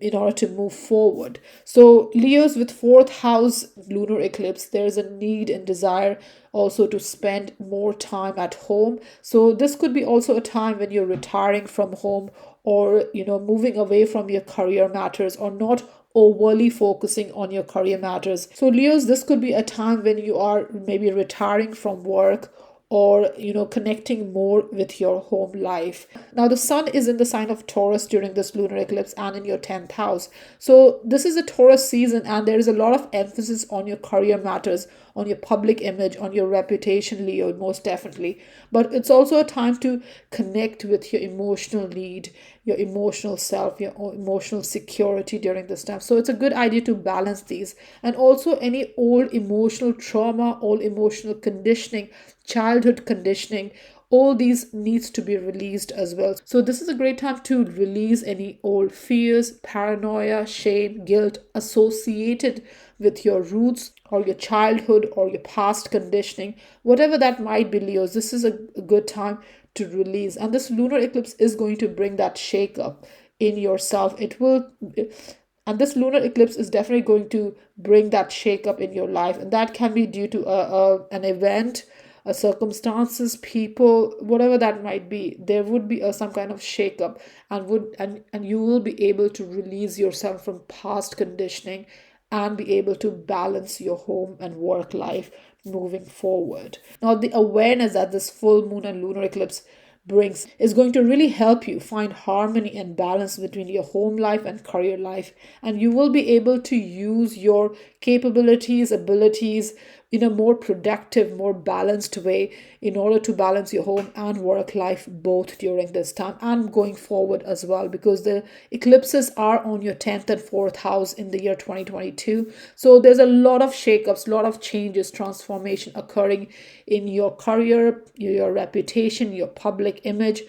in order to move forward. So Leos with fourth house lunar eclipse, there's a need and desire also to spend more time at home. So this could be also a time when you're retiring from home, or moving away from your career matters, or not overly focusing on your career matters. So Leos, this could be a time when you are maybe retiring from work, or connecting more with your home life. Now the sun is in the sign of Taurus during this lunar eclipse, and in your 10th house. So this is a Taurus season, and there is a lot of emphasis on your career matters, on your public image, on your reputation, Leo, most definitely. But it's also a time to connect with your emotional need, your emotional self, your emotional security during this time. So it's a good idea to balance these. And also any old emotional trauma, old emotional conditioning, childhood conditioning, all these needs to be released as well. So this is a great time to release any old fears, paranoia, shame, guilt associated with your roots, or your childhood, or your past conditioning, whatever that might be, Leos. This is a good time to release, and this lunar eclipse is going to bring that shake up in yourself. And this lunar eclipse is definitely going to bring that shake up in your life, and that can be due to an event, circumstances, people, whatever that might be. There would be some kind of shake up, and you will be able to release yourself from past conditioning, and be able to balance your home and work life moving forward. Now, the awareness that this full moon and lunar eclipse brings is going to really help you find harmony and balance between your home life and career life. And you will be able to use your capabilities, abilities in a more productive, more balanced way, in order to balance your home and work life both during this time and going forward as well, because the eclipses are on your 10th and 4th house in the year 2022. So there's a lot of shakeups, a lot of changes, transformation occurring in your career, your reputation, your public image,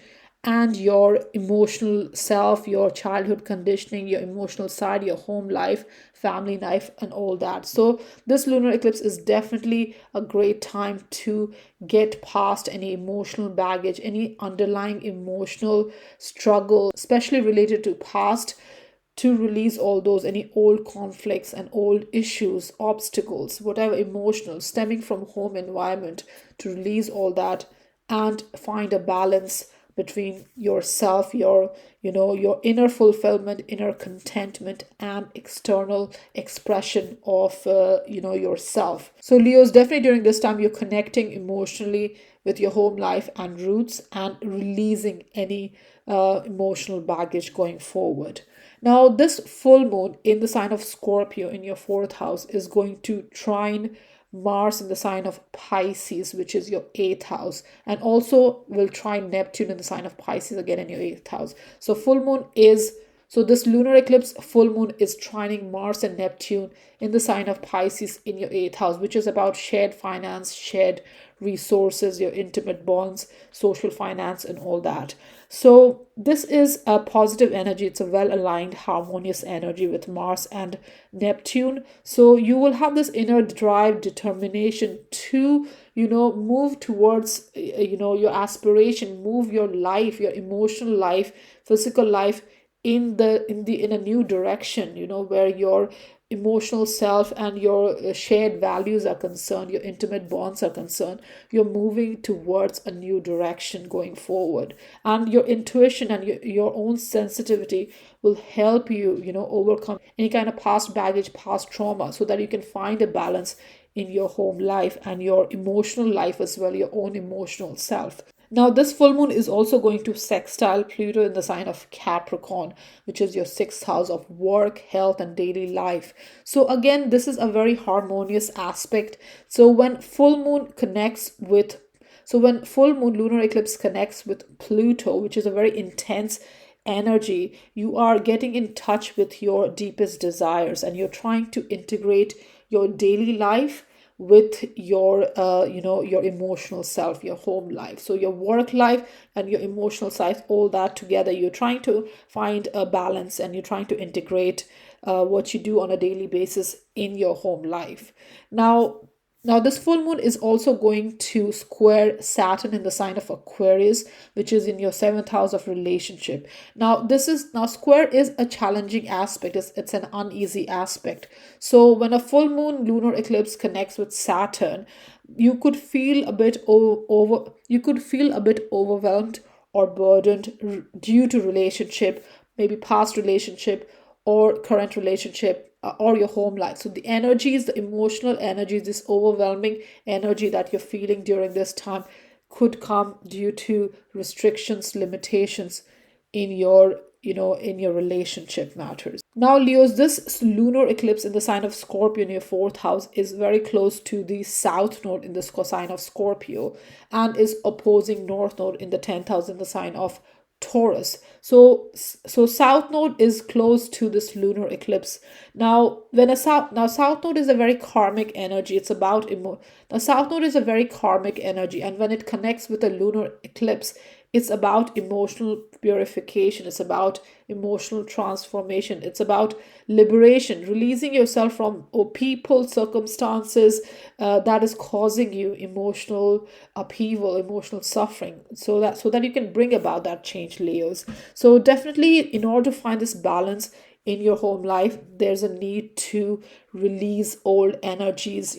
and your emotional self, your childhood conditioning, your emotional side, your home life, family life, and all that. So this lunar eclipse is definitely a great time to get past any emotional baggage, any underlying emotional struggle, especially related to past, to release all those, any old conflicts and old issues, obstacles, whatever emotional stemming from home environment, to release all that and find a balance between yourself, your inner fulfillment, inner contentment, and external expression of yourself. So Leos, definitely during this time you're connecting emotionally with your home life and roots, and releasing any emotional baggage going forward. Now, this full moon in the sign of Scorpio in your 4th house is going to trine Mars in the sign of Pisces, which is your 8th house, and also will trine Neptune in the sign of Pisces again in your 8th house. So this lunar eclipse full moon is trining Mars and Neptune in the sign of Pisces in your 8th house, which is about shared finance, shared resources, your intimate bonds, social finance, and all that. So this is a positive energy. It's a well aligned, harmonious energy with Mars and Neptune. So you will have this inner drive, determination to, move towards, your aspiration, move your life, your emotional life, physical life in a new direction, where your emotional self and your shared values are concerned, your intimate bonds are concerned. You're moving towards a new direction going forward, and your intuition and your own sensitivity will help you, overcome any kind of past baggage, past trauma, so that you can find a balance in your home life and your emotional life as well, your own emotional self. Now, this full moon is also going to sextile Pluto in the sign of Capricorn, which is your sixth house of work, health, and daily life. So, again, this is a very harmonious aspect. So, when full moon lunar eclipse connects with Pluto, which is a very intense energy, you are getting in touch with your deepest desires, and you're trying to integrate your daily life with your emotional self, your home life. So your work life and your emotional side, all that together, you're trying to find a balance, and you're trying to integrate what you do on a daily basis in your home life. Now, this full moon is also going to square Saturn in the sign of Aquarius, which is in your seventh house of relationship. Now square is a challenging aspect. It's an uneasy aspect. So when a full moon lunar eclipse connects with Saturn, you could feel a bit overwhelmed or burdened due to relationship, maybe past relationship or current relationship, or your home life. So the energies, the emotional energies, this overwhelming energy that you're feeling during this time could come due to restrictions, limitations in your relationship matters. Now, Leos, this lunar eclipse in the sign of Scorpio in your fourth house is very close to the south node in the sign of Scorpio, and is opposing north node in the 10th house in the sign of Taurus. So south node is close to this lunar eclipse. South node is a very karmic energy. It's about now south node is a very karmic energy, and when it connects with a lunar eclipse, it's about emotional purification. It's about emotional transformation. It's about liberation, releasing yourself from people, circumstances that is causing you emotional upheaval, emotional suffering, so that you can bring about that change, Leos. So definitely, in order to find this balance in your home life, there's a need to release old energies,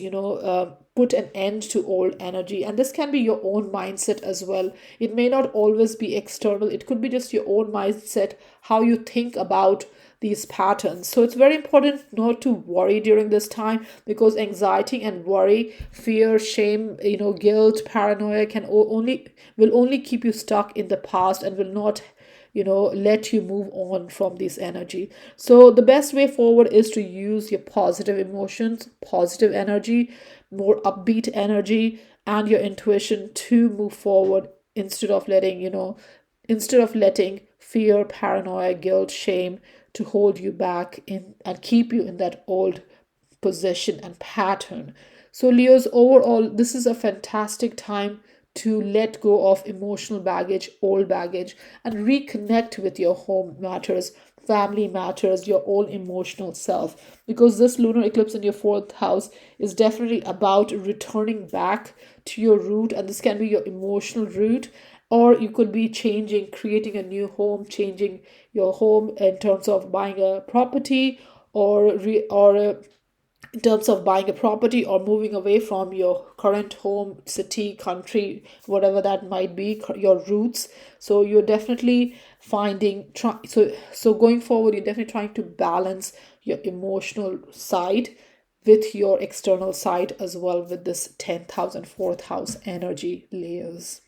put an end to old energy. And this can be your own mindset as well. It may not always be external, it could be just your own mindset, how you think about these patterns. So it's very important not to worry during this time, because anxiety and worry, fear, shame, guilt, paranoia will only keep you stuck in the past, and will not let you move on from this energy. So the best way forward is to use your positive emotions, positive energy, more upbeat energy, and your intuition to move forward, instead of letting fear, paranoia, guilt, shame to hold you back in and keep you in that old position and pattern. So, Leos, overall, this is a fantastic time to let go of emotional baggage, old baggage, and reconnect with your home matters, family matters, your own emotional self. Because this lunar eclipse in your fourth house is definitely about returning back to your root, and this can be your emotional root, or you could be creating a new home, changing your home in terms of buying a property, or in terms of buying a property, or moving away from your current home, city, country, whatever that might be, your roots. So you're definitely so going forward, you're definitely trying to balance your emotional side with your external side as well, with this 10th house and 4th house energy, layers.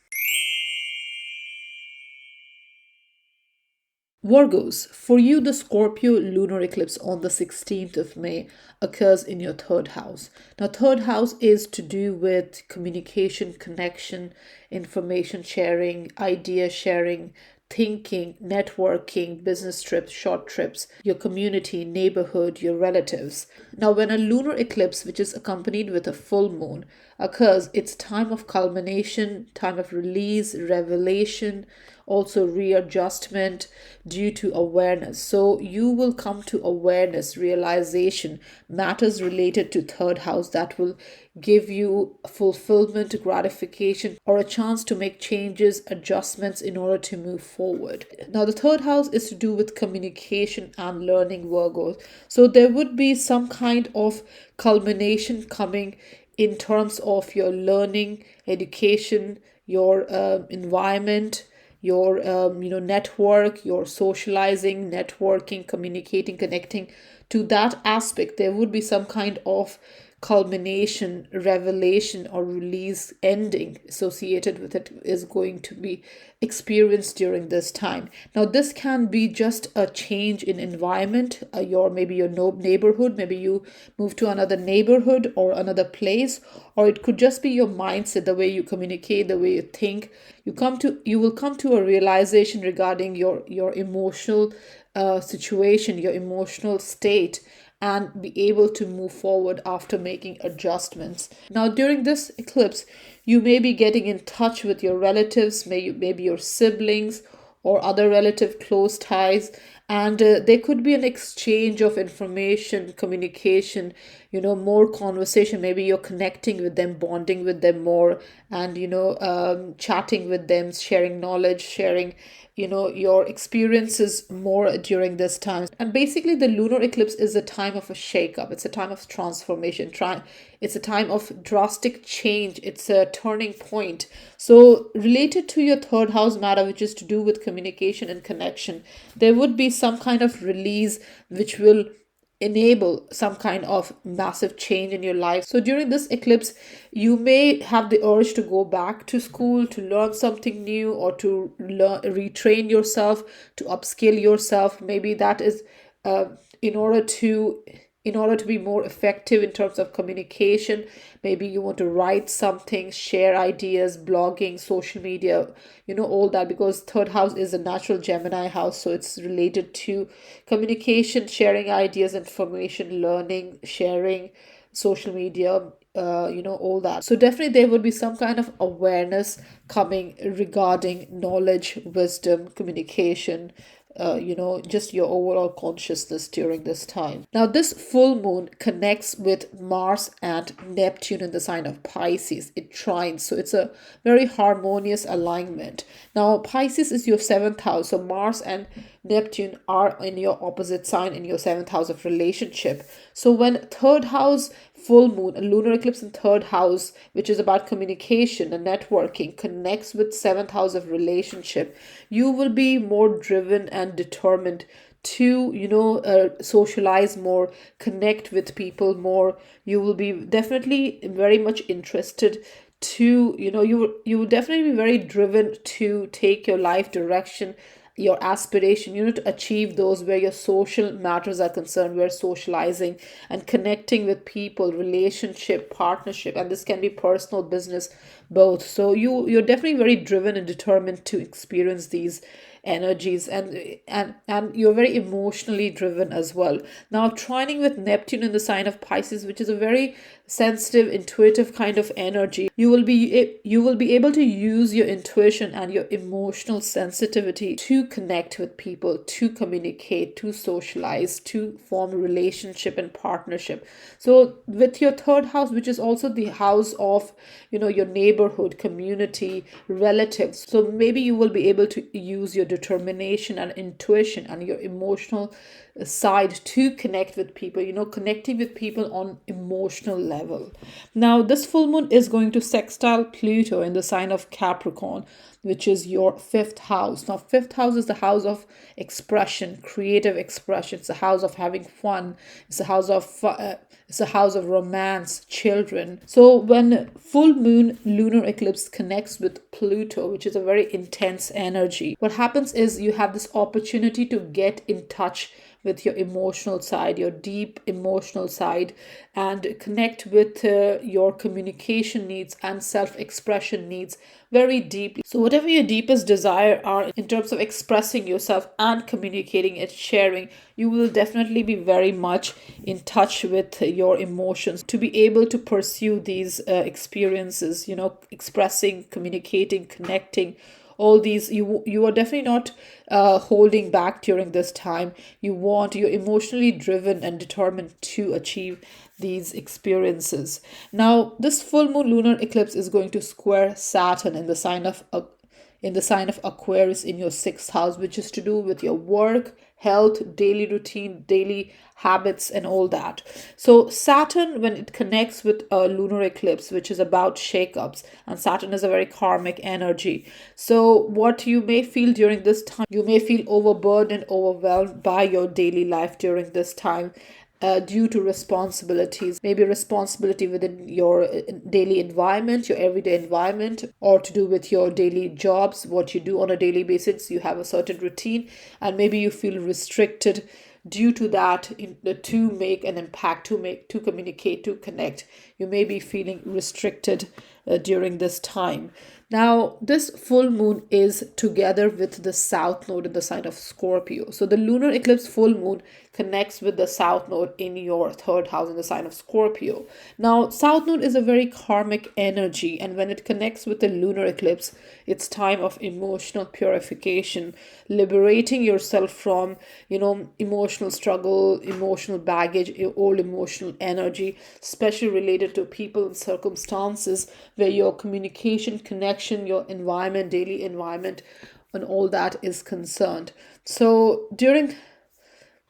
Virgos, for you, the Scorpio lunar eclipse on the 16th of May occurs in your third house. Now, third house is to do with communication, connection, information sharing, idea sharing, thinking, networking, business trips, short trips, your community, neighborhood, your relatives. Now, when a lunar eclipse, which is accompanied with a full moon, occurs, it's time of culmination, time of release, revelation, also readjustment due to awareness. So you will come to awareness, realization, matters related to third house that will give you fulfillment, gratification, or a chance to make changes, adjustments in order to move forward. Now, the third house is to do with communication and learning, Virgos. So there would be some kind of culmination coming in terms of your learning, education, your environment, your network, your socializing, networking, communicating, connecting. To that aspect, there would be some kind of culmination, revelation, or release ending associated with it is going to be experienced during this time. Now, this can be just a change in environment, maybe your neighborhood, maybe you move to another neighborhood or another place, or it could just be your mindset, the way you communicate, the way you think. You will come to a realization regarding your emotional situation, your emotional state, and be able to move forward after making adjustments. Now, during this eclipse, you may be getting in touch with your relatives, maybe your siblings or other relative close ties, and there could be an exchange of information, communication, more conversation. Maybe you're connecting with them, bonding with them more, and chatting with them, sharing knowledge, sharing your experiences more during this time. And basically, the lunar eclipse is a time of a shake-up. It's a time of transformation. It's a time of drastic change. It's a turning point. So related to your third house matter, which is to do with communication and connection, there would be some kind of release which will enable some kind of massive change in your life. So during this eclipse, you may have the urge to go back to school to learn something new, or to retrain yourself, to upskill yourself. Maybe that is in order to be more effective in terms of communication. Maybe you want to write something, share ideas, blogging, social media, all that, because third house is a natural Gemini house. So it's related to communication, sharing ideas, information, learning, sharing, social media, all that. So definitely there would be some kind of awareness coming regarding knowledge, wisdom, communication, just your overall consciousness during this time. Now, this full moon connects with Mars and Neptune in the sign of Pisces. It trines, so it's a very harmonious alignment. Now, Pisces is your seventh house, so Mars and Neptune are in your opposite sign in your seventh house of relationship. So when third house full moon, a lunar eclipse in third house, which is about communication and networking, connects with seventh house of relationship, you will be more driven and determined to socialize more, connect with people more. You will be definitely very much interested to you will definitely be very driven to take your life direction, your aspiration, to achieve those where your social matters are concerned, where socializing and connecting with people, relationship, partnership, and this can be personal, business, both. So you're definitely very driven and determined to experience these energies, and you're very emotionally driven as well. Now, trining with Neptune in the sign of Pisces, which is a very sensitive, intuitive kind of energy, you will be able to use your intuition and your emotional sensitivity to connect with people, to communicate, to socialize, to form a relationship and partnership. So with your third house, which is also the house of your neighborhood, community, relatives, so maybe you will be able to use your determination and intuition and your emotional side to connect with people, connecting with people on emotional level. Now, this full moon is going to sextile Pluto in the sign of Capricorn, which is your fifth house. Now, fifth house is the house of expression, creative expression. It's a house of having fun. It's a house of romance, children. So when full moon lunar eclipse connects with Pluto, which is a very intense energy, what happens is you have this opportunity to get in touch with your emotional side, your deep emotional side, and connect with your communication needs and self-expression needs very deeply. So whatever your deepest desire are in terms of expressing yourself and communicating and sharing, you will definitely be very much in touch with your emotions to be able to pursue these experiences, expressing, communicating, connecting. All these, you are definitely not holding back during this time. You're emotionally driven and determined to achieve these experiences. Now this full moon lunar eclipse is going to square Saturn in the sign of Aquarius in your sixth house, which is to do with your work, health, daily routine, daily habits, and all that. So, Saturn, when it connects with a lunar eclipse, which is about shakeups, and Saturn is a very karmic energy. So, what you may feel during this time, you may feel overburdened, overwhelmed by your daily life during this time, due to responsibilities, maybe responsibility within your daily environment, your everyday environment, or to do with your daily jobs, what you do on a daily basis. You have a certain routine, and maybe you feel restricted due to that to make an impact, to communicate, to connect. You may be feeling restricted during this time. Now, this full moon is together with the south node in the sign of Scorpio. So the lunar eclipse full moon connects with the south node in your third house in the sign of Scorpio. Now, south node is a very karmic energy, and when it connects with the lunar eclipse, it's time of emotional purification, liberating yourself from, emotional struggle, emotional baggage, old emotional energy, especially related to people and circumstances where your communication, connection, your environment, daily environment, and all that is concerned. So during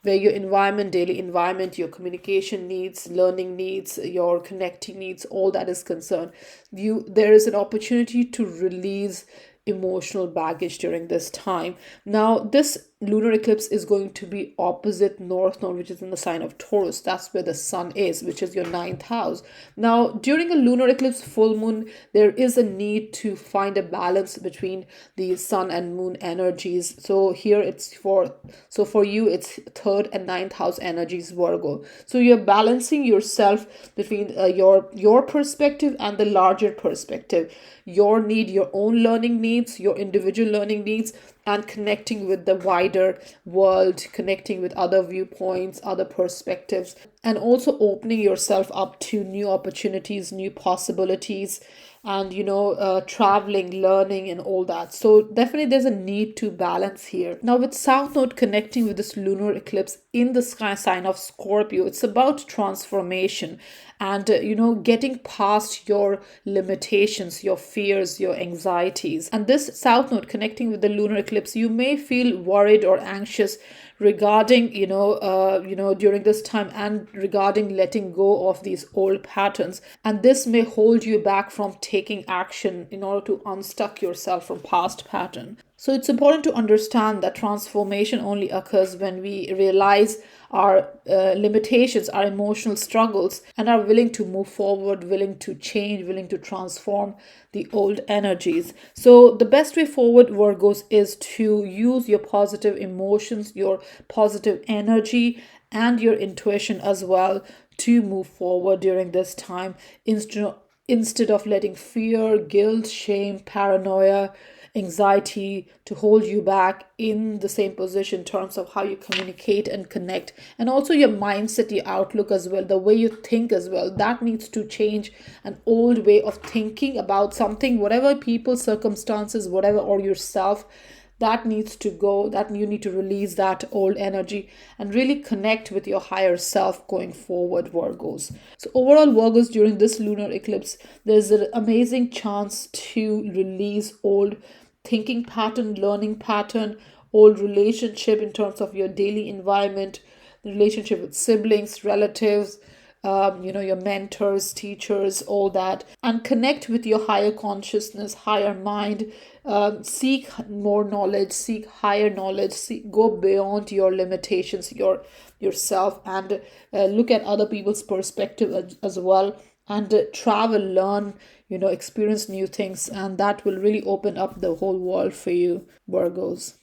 where your environment, daily environment, your communication needs, learning needs, your connecting needs, all that is concerned, there is an opportunity to release emotional baggage during this time. Now, this lunar eclipse is going to be opposite north node, which is in the sign of Taurus. That's where the sun is, which is your ninth house. Now, during a lunar eclipse full moon, there is a need to find a balance between the sun and moon energies. So here for you, it's third and ninth house energies, Virgo. So you're balancing yourself between your perspective and the larger perspective, your need, your own learning needs, your individual learning needs, and connecting with the wider world, connecting with other viewpoints, other perspectives, and also opening yourself up to new opportunities, new possibilities, and traveling, learning, and all that. So definitely there's a need to balance here. Now, with south node connecting with this lunar eclipse in the sky sign of Scorpio, it's about transformation and getting past your limitations, your fears, your anxieties. And this south node connecting with the lunar eclipse, you may feel worried or anxious regarding during this time, and regarding letting go of these old patterns, and this may hold you back from taking action in order to unstuck yourself from past pattern. So it's important to understand that transformation only occurs when we realize our limitations, our emotional struggles, and are willing to move forward, willing to change, willing to transform the old energies. So the best way forward, Virgos, is to use your positive emotions, your positive energy, and your intuition as well to move forward during this time, instead of letting fear, guilt, shame, paranoia, anxiety to hold you back in the same position in terms of how you communicate and connect, and also your mindset, your outlook as well, the way you think as well. That needs to change. An old way of thinking about something, whatever people, circumstances, whatever, or yourself, that needs to go, that you need to release that old energy and really connect with your higher self going forward, Virgos. So overall, Virgos, during this lunar eclipse, there's an amazing chance to release old thinking pattern, learning pattern, old relationship in terms of your daily environment, the relationship with siblings, relatives, your mentors, teachers, all that, and connect with your higher consciousness, higher mind. Seek more knowledge, seek higher knowledge, go beyond your limitations, yourself, and look at other people's perspective as well, and travel, learn, experience new things, and that will really open up the whole world for you, Virgos.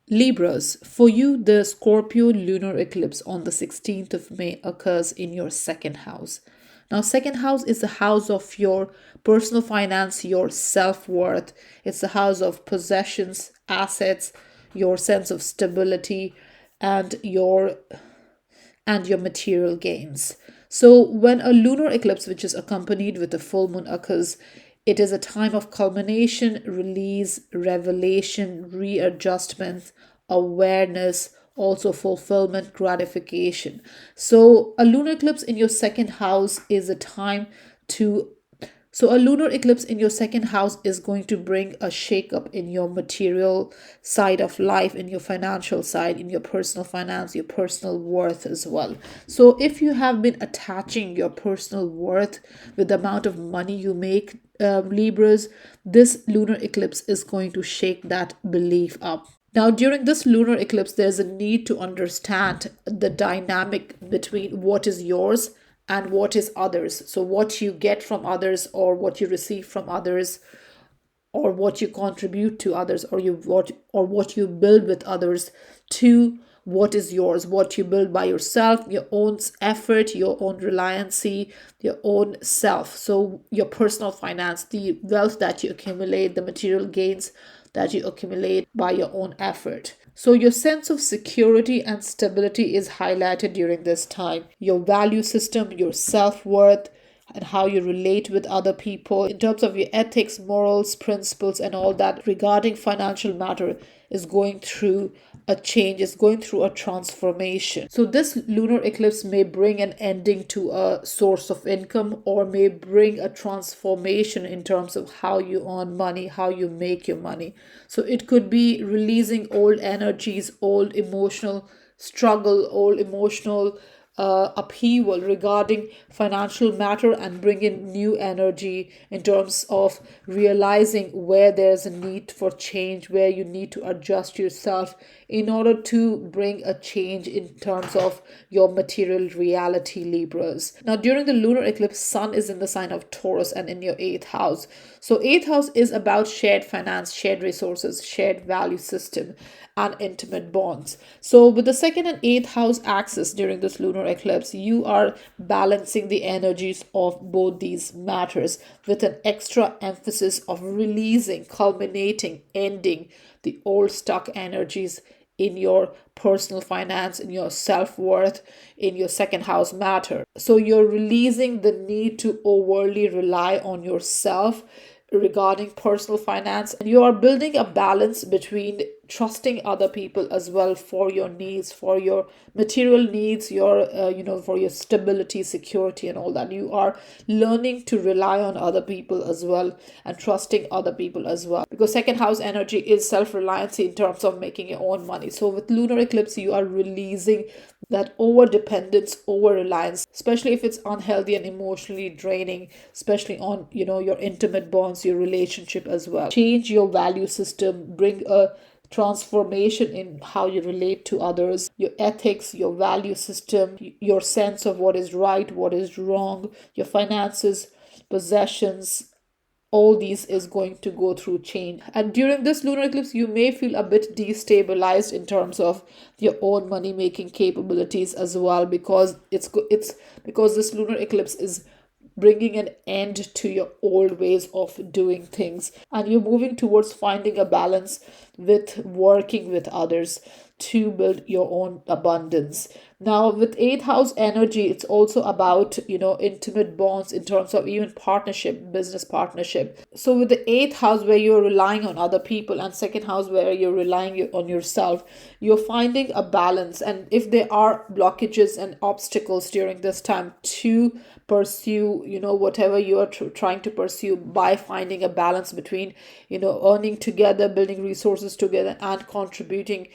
Libras, for you, the Scorpio lunar eclipse on the 16th of May occurs in your second house. Now, second house is the house of your personal finance, your self-worth. It's the house of possessions, assets, your sense of stability, and your material gains. So, when a lunar eclipse, which is accompanied with a full moon, occurs, it is a time of culmination, release, revelation, readjustment, awareness, also fulfillment, gratification. So, a lunar eclipse in your second house is a time to so, a lunar eclipse in your second house is going to bring a shakeup in your material side of life, in your financial side, in your personal finance, your personal worth as well. So, if you have been attaching your personal worth with the amount of money you make, Libras, this lunar eclipse is going to shake that belief up. Now, during this lunar eclipse, there's a need to understand the dynamic between what is yours and what is others. So, what you get from others, or what you receive from others, or what you contribute to others, or what you build with others, to what is yours, what you build by yourself, your own effort, your own reliancy, your own self. So your personal finance, the wealth that you accumulate, the material gains that you accumulate by your own effort. So your sense of security and stability is highlighted during this time. Your value system, your self-worth, and how you relate with other people in terms of your ethics, morals, principles, and all that regarding financial matter is going through a change, is going through a transformation. So this lunar eclipse may bring an ending to a source of income, or may bring a transformation in terms of how you earn money, how you make your money. So it could be releasing old energies, old emotional struggle, old emotional upheaval regarding financial matter, and bring in new energy in terms of realizing where there's a need for change, where you need to adjust yourself in order to bring a change in terms of your material reality, Libras. Now, during the lunar eclipse, Sun is in the sign of Taurus and in your eighth house. So, eighth house is about shared finance, shared resources, shared value system, and intimate bonds. So, with the second and eighth house axis during this lunar eclipse, you are balancing the energies of both these matters with an extra emphasis of releasing, culminating, ending the old stuck energies in your personal finance, in your self-worth, in your second house matter. So you're releasing the need to overly rely on yourself regarding personal finance, and you are building a balance between trusting other people as well for your needs, for your material needs, your for your stability, security, and all that. You are learning to rely on other people as well, and trusting other people as well, because second house energy is self-reliance in terms of making your own money. So with lunar eclipse, you are releasing that over dependence, over reliance, especially if it's unhealthy and emotionally draining, especially on your intimate bonds, your relationship as well. Change your value system, bring a transformation in how you relate to others, your ethics, your value system, your sense of what is right, what is wrong, your finances, possessions. All these is going to go through change, and during this lunar eclipse you may feel a bit destabilized in terms of your own money making capabilities as well, because it's because this lunar eclipse is bringing an end to your old ways of doing things, and you're moving towards finding a balance with working with others to build your own abundance. Now, with eighth house energy, it's also about, intimate bonds in terms of even partnership, business partnership. So with the eighth house where you're relying on other people, and second house where you're relying on yourself, you're finding a balance. And if there are blockages and obstacles during this time to pursue, whatever you are trying to pursue, by finding a balance between, earning together, building resources together, and contributing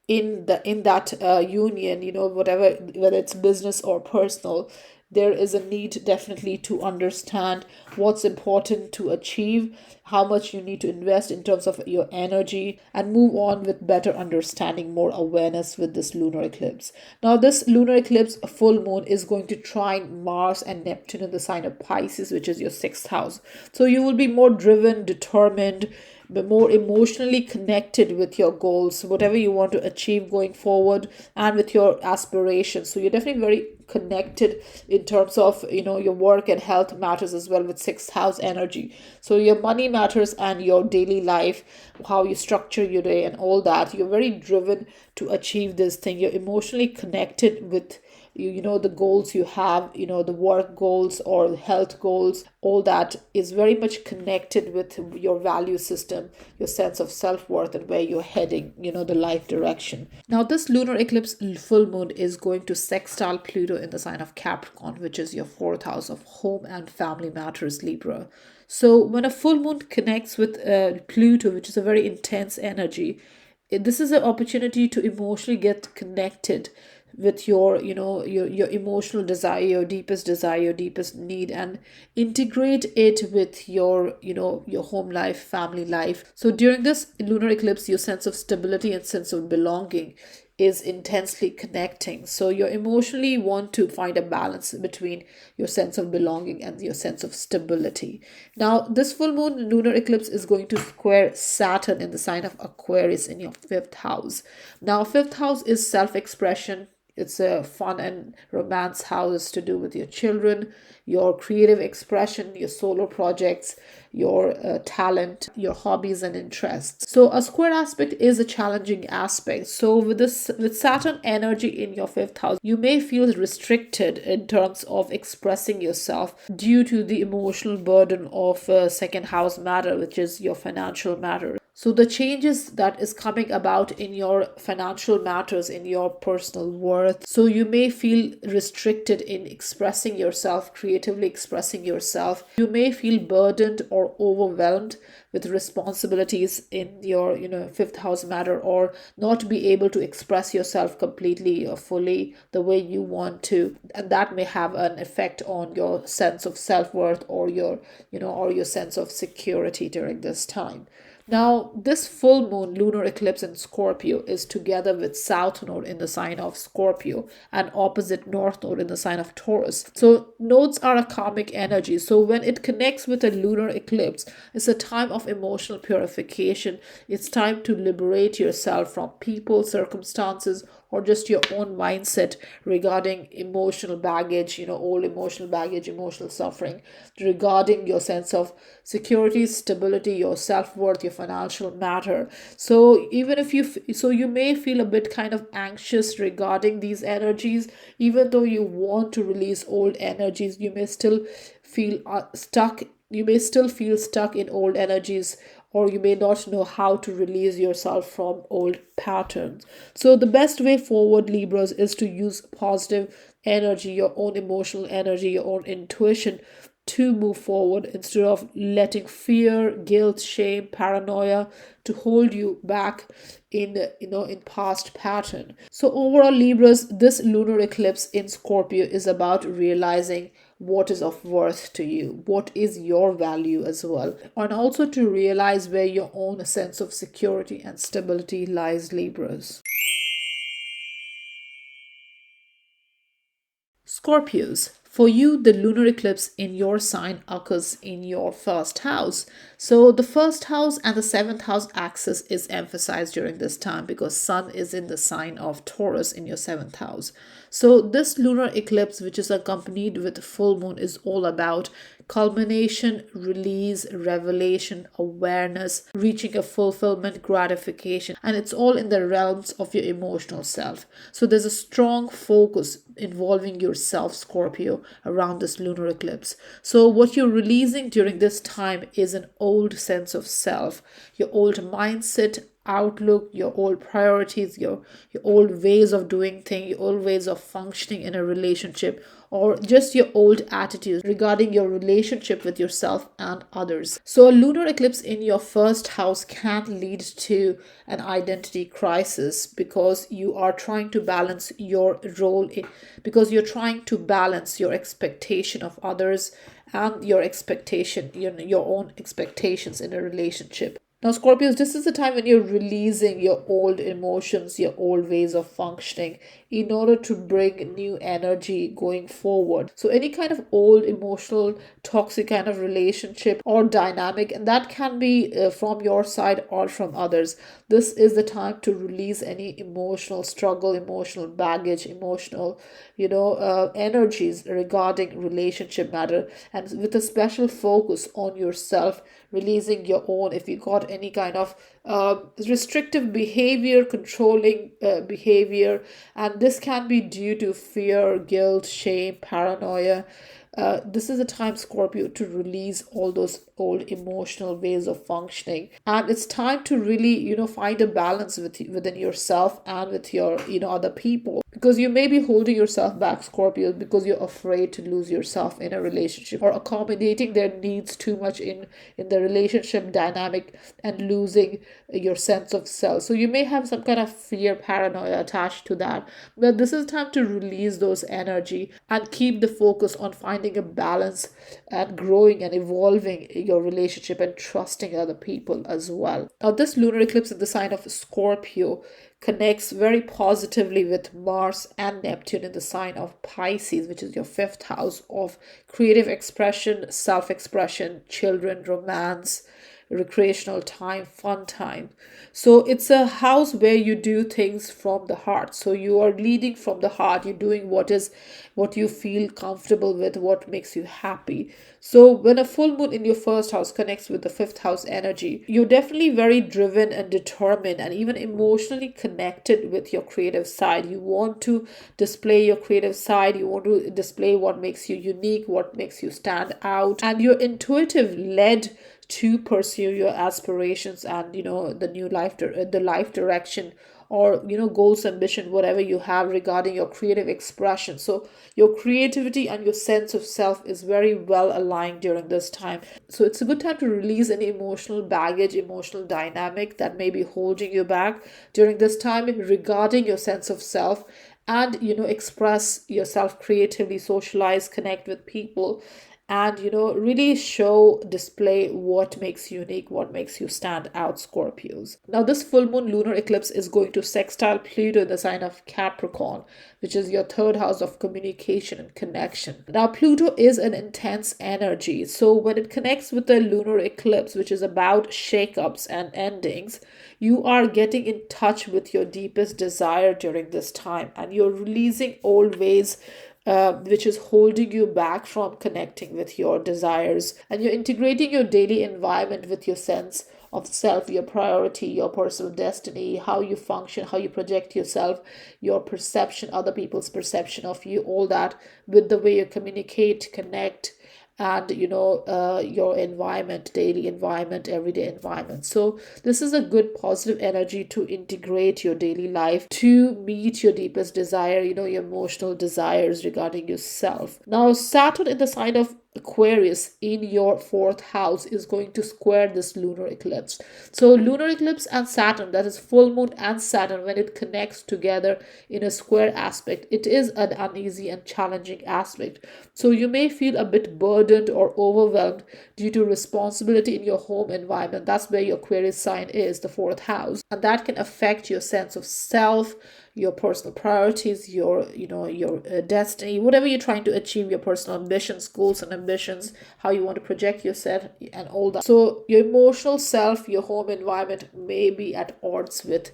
in that union, whatever, whether it's business or personal, there is a need definitely to understand what's important to achieve, how much you need to invest in terms of your energy, and move on with better understanding, more awareness with this lunar eclipse. Now, this lunar eclipse full moon is going to trine Mars and Neptune in the sign of Pisces, which is your sixth house. So you will be more driven, determined, but more emotionally connected with your goals, whatever you want to achieve going forward, and with your aspirations. So you're definitely very connected in terms of your work and health matters as well with sixth house energy. So your money matters and your daily life, how you structure your day and all that. You're very driven to achieve this thing. You're emotionally connected with the goals you have, the work goals or health goals. All that is very much connected with your value system, your sense of self-worth, and where you're heading, the life direction. Now, this lunar eclipse full moon is going to sextile Pluto in the sign of Capricorn, which is your fourth house of home and family matters, Libra. So when a full moon connects with Pluto, which is a very intense energy, this is an opportunity to emotionally get connected with your emotional desire, your deepest desire, your deepest need, and integrate it with your home life, family life. So during this lunar eclipse, your sense of stability and sense of belonging is intensely connecting. So you emotionally want to find a balance between your sense of belonging and your sense of stability. Now, this full moon lunar eclipse is going to square Saturn in the sign of Aquarius in your fifth house. Now, fifth house is self-expression. It's a fun and romance house to do with your children, your creative expression, your solo projects, your talent, your hobbies and interests. So a square aspect is a challenging aspect. So with Saturn energy in your fifth house, you may feel restricted in terms of expressing yourself due to the emotional burden of second house matter, which is your financial matter. So the changes that is coming about in your financial matters, in your personal worth. So you may feel restricted in expressing yourself, creatively expressing yourself. You may feel burdened or overwhelmed with responsibilities in your fifth house matter, or not be able to express yourself completely or fully the way you want to, and that may have an effect on your sense of self-worth or your sense of security during this time. Now, this full moon lunar eclipse in Scorpio is together with South Node in the sign of Scorpio and opposite North Node in the sign of Taurus. So nodes are a karmic energy. So when it connects with a lunar eclipse, it's a time of emotional purification. It's time to liberate yourself from people, circumstances, or just your own mindset regarding emotional baggage, old emotional baggage, emotional suffering, regarding your sense of security, stability, your self-worth, your financial matter. So even if you may feel a bit kind of anxious regarding these energies, even though you want to release old energies, you may still feel stuck. You may still feel stuck in old energies, or you may not know how to release yourself from old patterns. So the best way forward, Libras, is to use positive energy, your own emotional energy, your own intuition to move forward instead of letting fear, guilt, shame, paranoia to hold you back in past pattern. So overall, Libras, this lunar eclipse in Scorpio is about realizing what is of worth to you, what is your value as well, and also to realize where your own sense of security and stability lies, Libras. Scorpios, for you, the lunar eclipse in your sign occurs in your first house. So the first house and the seventh house axis is emphasized during this time because Sun is in the sign of Taurus in your seventh house. So this lunar eclipse, which is accompanied with full moon, is all about culmination, release, revelation, awareness, reaching a fulfillment, gratification, and it's all in the realms of your emotional self. So there's a strong focus involving yourself, Scorpio, around this lunar eclipse. So what you're releasing during this time is an old sense of self, your old mindset, outlook, your old priorities, your old ways of doing things, your old ways of functioning in a relationship. or just your old attitudes regarding your relationship with yourself and others. So a lunar eclipse in your first house can lead to an identity crisis because you are trying to balance your because you're trying to balance your expectation of others and your expectation, your own expectations in a relationship. Now, Scorpios, this is the time when you're releasing your old emotions, your old ways of functioning in order to bring new energy going forward. So, any kind of old emotional, toxic kind of relationship or dynamic, and that can be from your side or from others. This is the time to release any emotional struggle, emotional baggage, emotional, energies regarding relationship matter, and with a special focus on yourself, releasing your own, if you got any kind of restrictive behavior, controlling behavior, and this can be due to fear, guilt, shame, paranoia. This is a time, Scorpio, to release all those old emotional ways of functioning, and it's time to really find a balance within yourself and with your other people, because you may be holding yourself back, Scorpio, because you're afraid to lose yourself in a relationship or accommodating their needs too much in the relationship dynamic and losing your sense of self. So you may have some kind of fear, paranoia attached to that, but this is time to release those energy and keep the focus on finding a balance and growing and evolving your relationship and trusting other people as well. Now, this lunar eclipse in the sign of Scorpio connects very positively with Mars and Neptune in the sign of Pisces, which is your fifth house of creative expression, self-expression, children, romance, recreational time, fun time. So it's a house where you do things from the heart. So you are leading from the heart. You're doing what you feel comfortable with, what makes you happy. So when a full moon in your first house connects with the fifth house energy, you're definitely very driven and determined and even emotionally connected with your creative side. You want to display your creative side. You want to display what makes you unique, what makes you stand out, and you're intuitive led to pursue your aspirations and the life direction, or goals, ambition, whatever you have regarding your creative expression. So your creativity and your sense of self is very well aligned during this time. So it's a good time to release any emotional baggage, emotional dynamic that may be holding you back during this time regarding your sense of self, and express yourself creatively, socialize, connect with people, and really display what makes you unique, what makes you stand out, Scorpios. Now, this full moon lunar eclipse is going to sextile Pluto in the sign of Capricorn, which is your third house of communication and connection. Now, Pluto is an intense energy, so when it connects with the lunar eclipse, which is about shakeups and endings, you are getting in touch with your deepest desire during this time, and you're releasing old ways which is holding you back from connecting with your desires, and you're integrating your daily environment with your sense of self, your priority, your personal destiny, how you function, how you project yourself, your perception, other people's perception of you, all that with the way you communicate, connect, and your environment, daily environment, everyday environment. So this is a good positive energy to integrate your daily life to meet your deepest desire, your emotional desires regarding yourself. Now, Saturn in the sign of Aquarius in your fourth house is going to square this lunar eclipse. So lunar eclipse and Saturn, that is full moon and Saturn, when it connects together in a square aspect, it is an uneasy and challenging aspect. So you may feel a bit burdened or overwhelmed due to responsibility in your home environment. That's where your Aquarius sign is, the fourth house, and that can affect your sense of self, your personal priorities, your destiny, whatever you're trying to achieve, your personal ambitions, goals and ambitions, how you want to project yourself and all that. So your emotional self, your home environment may be at odds with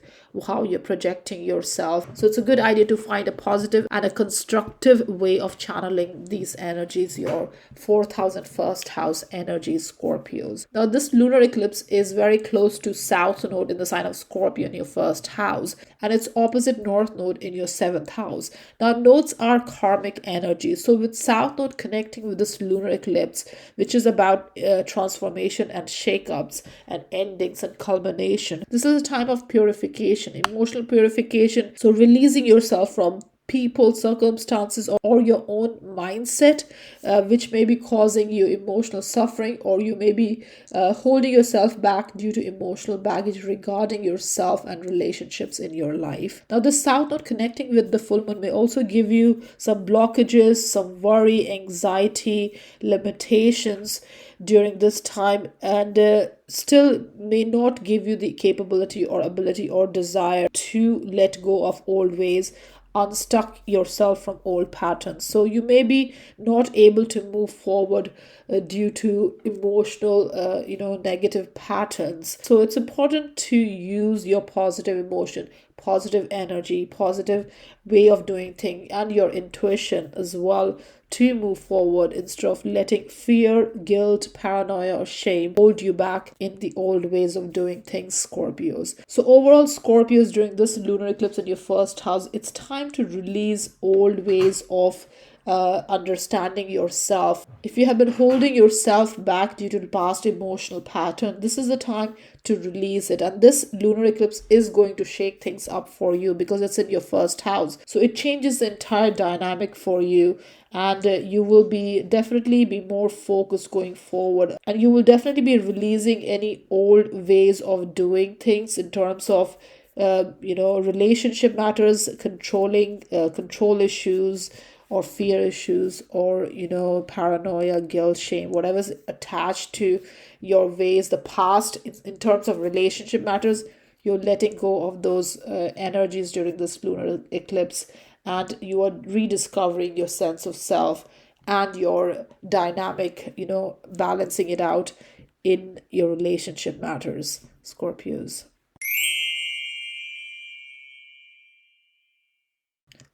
how you're projecting yourself. So it's a good idea to find a positive and a constructive way of channeling these energies, your fourth house and first house energies, Scorpios. Now, this lunar eclipse is very close to South Node in the sign of Scorpio in your first house, and it's opposite North Node in your seventh house. Now, nodes are karmic energy. So with South Node connecting with this lunar eclipse, which is about transformation and shakeups and endings and culmination, this is a time of purification, emotional purification. So releasing yourself from people, circumstances, or your own mindset, which may be causing you emotional suffering, or you may be holding yourself back due to emotional baggage regarding yourself and relationships in your life. Now, the South Node connecting with the full moon may also give you some blockages, some worry, anxiety, limitations during this time, and still may not give you the capability or ability or desire to let go of old ways, unstuck yourself from old patterns. So you may be not able to move forward due to emotional, negative patterns. So it's important to use your positive emotion, positive energy, positive way of doing things, and your intuition as well to move forward instead of letting fear, guilt, paranoia, or shame hold you back in the old ways of doing things, Scorpios. So overall, Scorpios, during this lunar eclipse in your first house, it's time to release old ways of understanding yourself. If you have been holding yourself back due to the past emotional pattern, this is the time to release it. And this lunar eclipse is going to shake things up for you because it's in your first house. So it changes the entire dynamic for you, and you will be definitely be more focused going forward, and you will definitely be releasing any old ways of doing things in terms of relationship matters, control issues, or fear issues, or paranoia, guilt, shame, whatever's attached to your ways, the past in terms of relationship matters. You're letting go of those energies during this lunar eclipse, and you are rediscovering your sense of self and your dynamic, balancing it out in your relationship matters, Scorpios.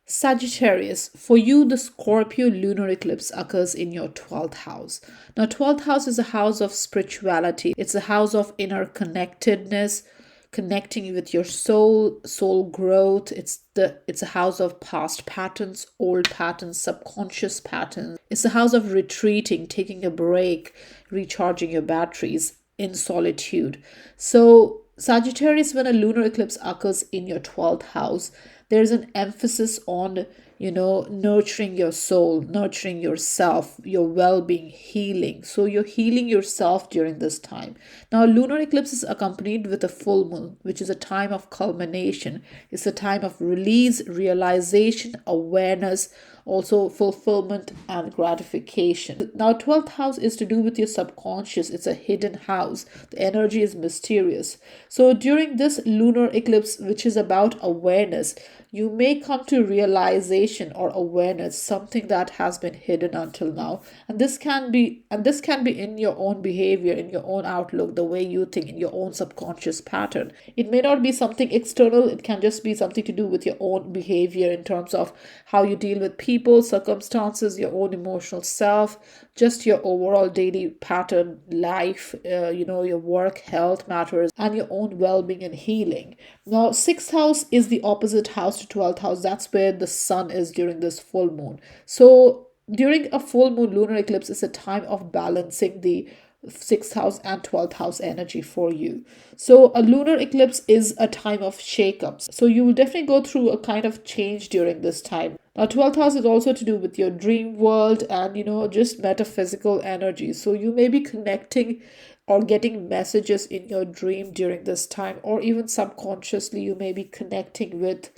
Sagittarius, for you, the Scorpio lunar eclipse occurs in your 12th house. Now, 12th house is a house of spirituality. It's a house of inner connectedness, connecting with your soul growth. It's a house of past patterns, old patterns, subconscious patterns. It's a house of retreating, taking a break, recharging your batteries in solitude. So Sagittarius, when a lunar eclipse occurs in your 12th house, there's an emphasis on nurturing your soul, nurturing yourself, your well-being, healing. So you're healing yourself during this time. Now, lunar eclipse is accompanied with a full moon, which is a time of culmination. It's a time of release, realization, awareness, also fulfillment and gratification. Now, 12th house is to do with your subconscious. It's a hidden house. The energy is mysterious. So during this lunar eclipse, which is about awareness, you may come to realization or awareness, something that has been hidden until now. And this can be in your own behavior, in your own outlook, the way you think, in your own subconscious pattern. It may not be something external, it can just be something to do with your own behavior in terms of how you deal with people, circumstances, your own emotional self, just your overall daily pattern, life, your work, health matters, and your own well-being and healing. Now, 6th house is the opposite house to 12th house. That's where the sun is during this full moon. So during a full moon lunar eclipse is a time of balancing the 6th house and 12th house energy for you. So a lunar eclipse is a time of shakeups. So you will definitely go through a kind of change during this time. Now, 12th house is also to do with your dream world and, just metaphysical energy. So you may be connecting or getting messages in your dream during this time, or even subconsciously, you may be connecting with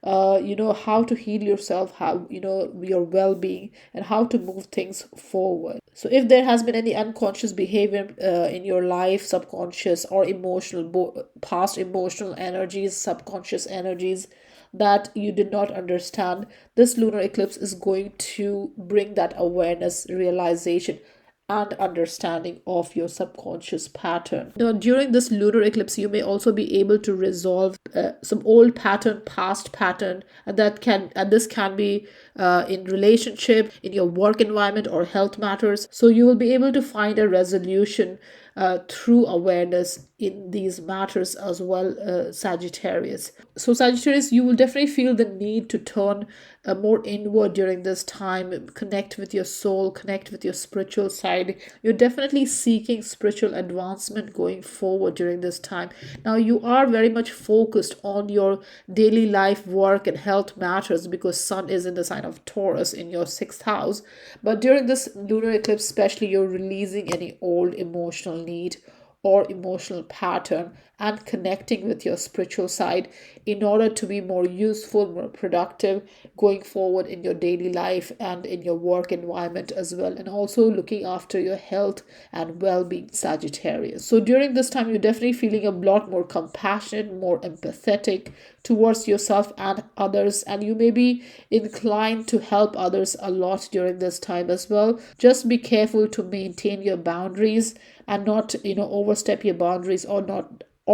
how to heal yourself, how your well-being, and how to move things forward. So if there has been any unconscious behavior in your life, subconscious or emotional, past emotional energies, subconscious energies that you did not understand, this lunar eclipse is going to bring that awareness, realization, and understanding of your subconscious pattern. Now, during this lunar eclipse, you may also be able to resolve some old pattern, past pattern, and this can be in relationship, in your work environment, or health matters. So you will be able to find a resolution through awareness in these matters as well, Sagittarius. So Sagittarius, you will definitely feel the need to turn more inward during this time, connect with your soul, connect with your spiritual side. You're definitely seeking spiritual advancement going forward during this time. Now, you are very much focused on your daily life, work, and health matters because Sun is in the sign of Taurus in your sixth house. But during this lunar eclipse, especially, you're releasing any old emotional need or emotional pattern and connecting with your spiritual side in order to be more useful, more productive going forward in your daily life and in your work environment as well, and also looking after your health and well-being, Sagittarius. So during this time, you're definitely feeling a lot more compassionate, more empathetic towards yourself and others, and you may be inclined to help others a lot during this time as well. Just be careful to maintain your boundaries and not overstep your boundaries, or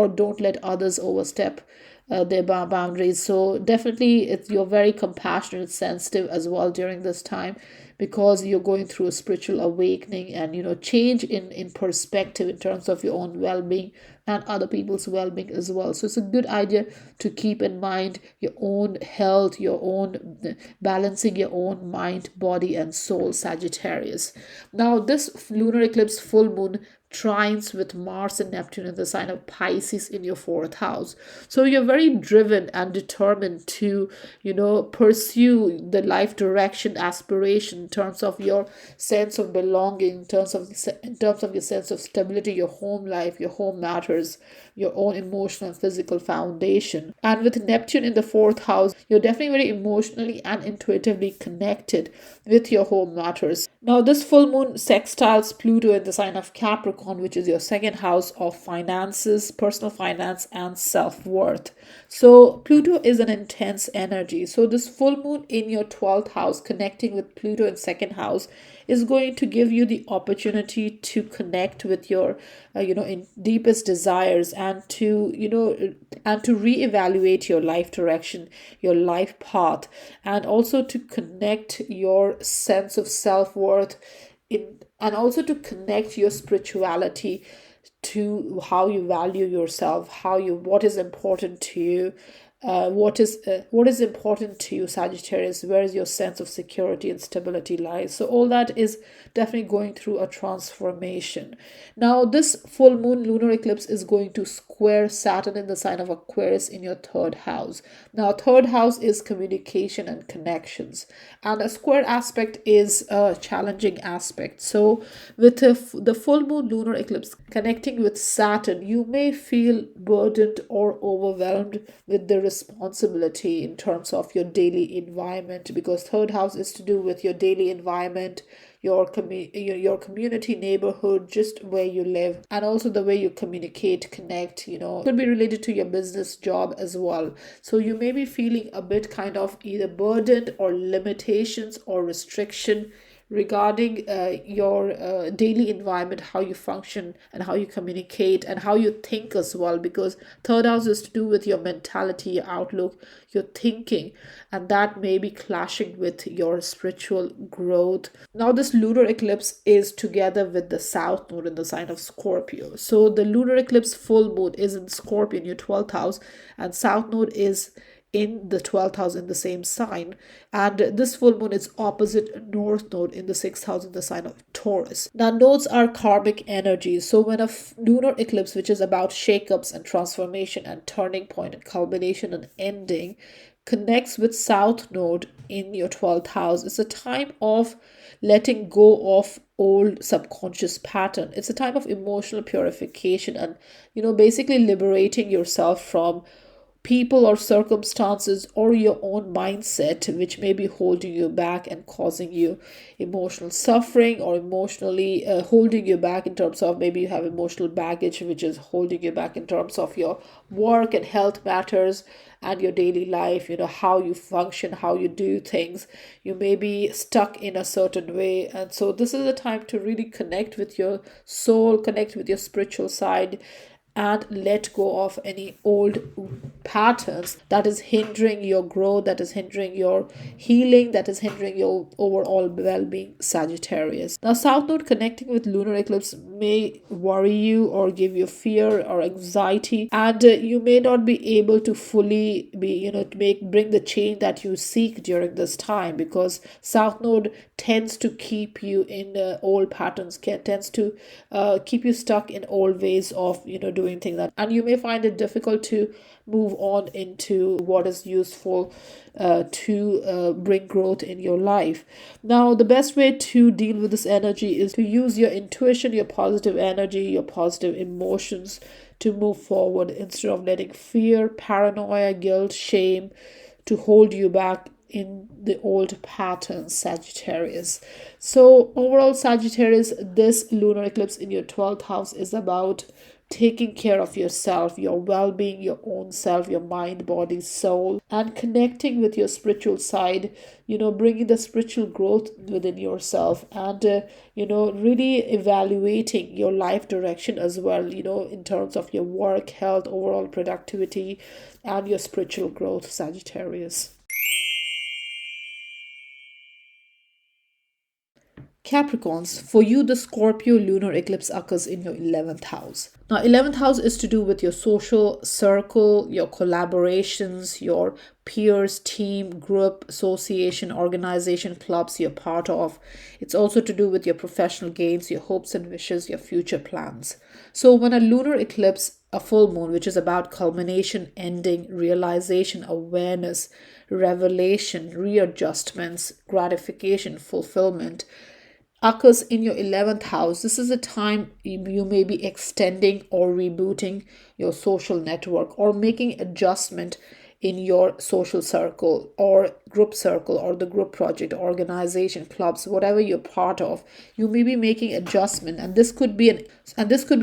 don't let others overstep their boundaries. So definitely you're very compassionate, sensitive as well during this time, because you're going through a spiritual awakening and change in perspective in terms of your own well-being and other people's well-being as well. So it's a good idea to keep in mind your own health, your own balancing your own mind, body, and soul, Sagittarius. Now, this lunar eclipse full moon trines with Mars and Neptune in the sign of Pisces in your fourth house. So you're very driven and determined to, pursue the life direction, aspiration in terms of your sense of belonging, in terms of your sense of stability, your home life, your home matters, your own emotional and physical foundation. And with Neptune in the fourth house, you're definitely very emotionally and intuitively connected with your home matters. Now, this full moon sextiles Pluto in the sign of Capricorn, which is your second house of finances, personal finance, and self-worth. So Pluto is an intense energy. So this full moon in your 12th house connecting with Pluto in second house is going to give you the opportunity to connect with your in deepest desires, and to reevaluate your life direction, your life path, and also to connect your sense of self-worth and also to connect your spirituality to how you value yourself, what is important to you, what is important to you, Sagittarius. Where is your sense of security and stability lies? So all that is definitely going through a transformation. Now, this full moon lunar eclipse is going to square Saturn in the sign of Aquarius in your third house. Now, third house is communication and connections, and a square aspect is a challenging aspect. So with the full moon lunar eclipse connecting with Saturn, you may feel burdened or overwhelmed with the responsibility in terms of your daily environment, because third house is to do with your daily environment, your community, neighborhood, just where you live, and also the way you communicate, connect, could be related to your business, job as well. So you may be feeling a bit kind of either burdened or limitations or restriction regarding your daily environment, how you function and how you communicate and how you think as well, because third house is to do with your mentality, your outlook, your thinking, and that may be clashing with your spiritual growth. Now, this lunar eclipse is together with the south node in the sign of Scorpio. So the lunar eclipse full moon is in Scorpio in your 12th house, and south node is in the 12th house in the same sign, and this full moon is opposite north node in the 6th house in the sign of Taurus. Now, nodes are karmic energies. So when a lunar eclipse, which is about shakeups and transformation and turning point and culmination and ending, connects with south node in your 12th house, it's a time of letting go of old subconscious pattern. It's a time of emotional purification and basically liberating yourself from people or circumstances or your own mindset, which may be holding you back and causing you emotional suffering, or emotionally holding you back in terms of maybe you have emotional baggage which is holding you back in terms of your work and health matters and your daily life, how you function, how you do things. You may be stuck in a certain way, and so this is a time to really connect with your soul, connect with your spiritual side, and let go of any old patterns that is hindering your growth, that is hindering your healing, that is hindering your overall well-being, Sagittarius. Now, south node connecting with lunar eclipse may worry you or give you fear or anxiety, and you may not be able to fully be, bring the change that you seek during this time, because South Node tends to keep you in old patterns, tends to keep you stuck in old ways of doing things, and you may find it difficult to move on into what is useful to bring growth in your life. Now, the best way to deal with this energy is to use your intuition, your positive energy, your positive emotions to move forward, instead of letting fear, paranoia, guilt, shame to hold you back in the old patterns, Sagittarius. So overall, Sagittarius, this lunar eclipse in your 12th house is about taking care of yourself, your well-being, your own self, your mind, body, soul, and connecting with your spiritual side, bringing the spiritual growth within yourself, and really evaluating your life direction as well, in terms of your work, health, overall productivity, and your spiritual growth, Sagittarius. Capricorns, for you, the Scorpio lunar eclipse occurs in your 11th house. Now, 11th house is to do with your social circle, your collaborations, your peers, team, group, association, organization, clubs you're part of. It's also to do with your professional gains, your hopes and wishes, your future plans. So when a lunar eclipse, a full moon, which is about culmination, ending, realization, awareness, revelation, readjustments, gratification, fulfillment, occurs in your 11th house, this is a time you may be extending or rebooting your social network, or making adjustment in your social circle or group circle, or the group project, organization, clubs, whatever you're part of. You may be making adjustment, and this could be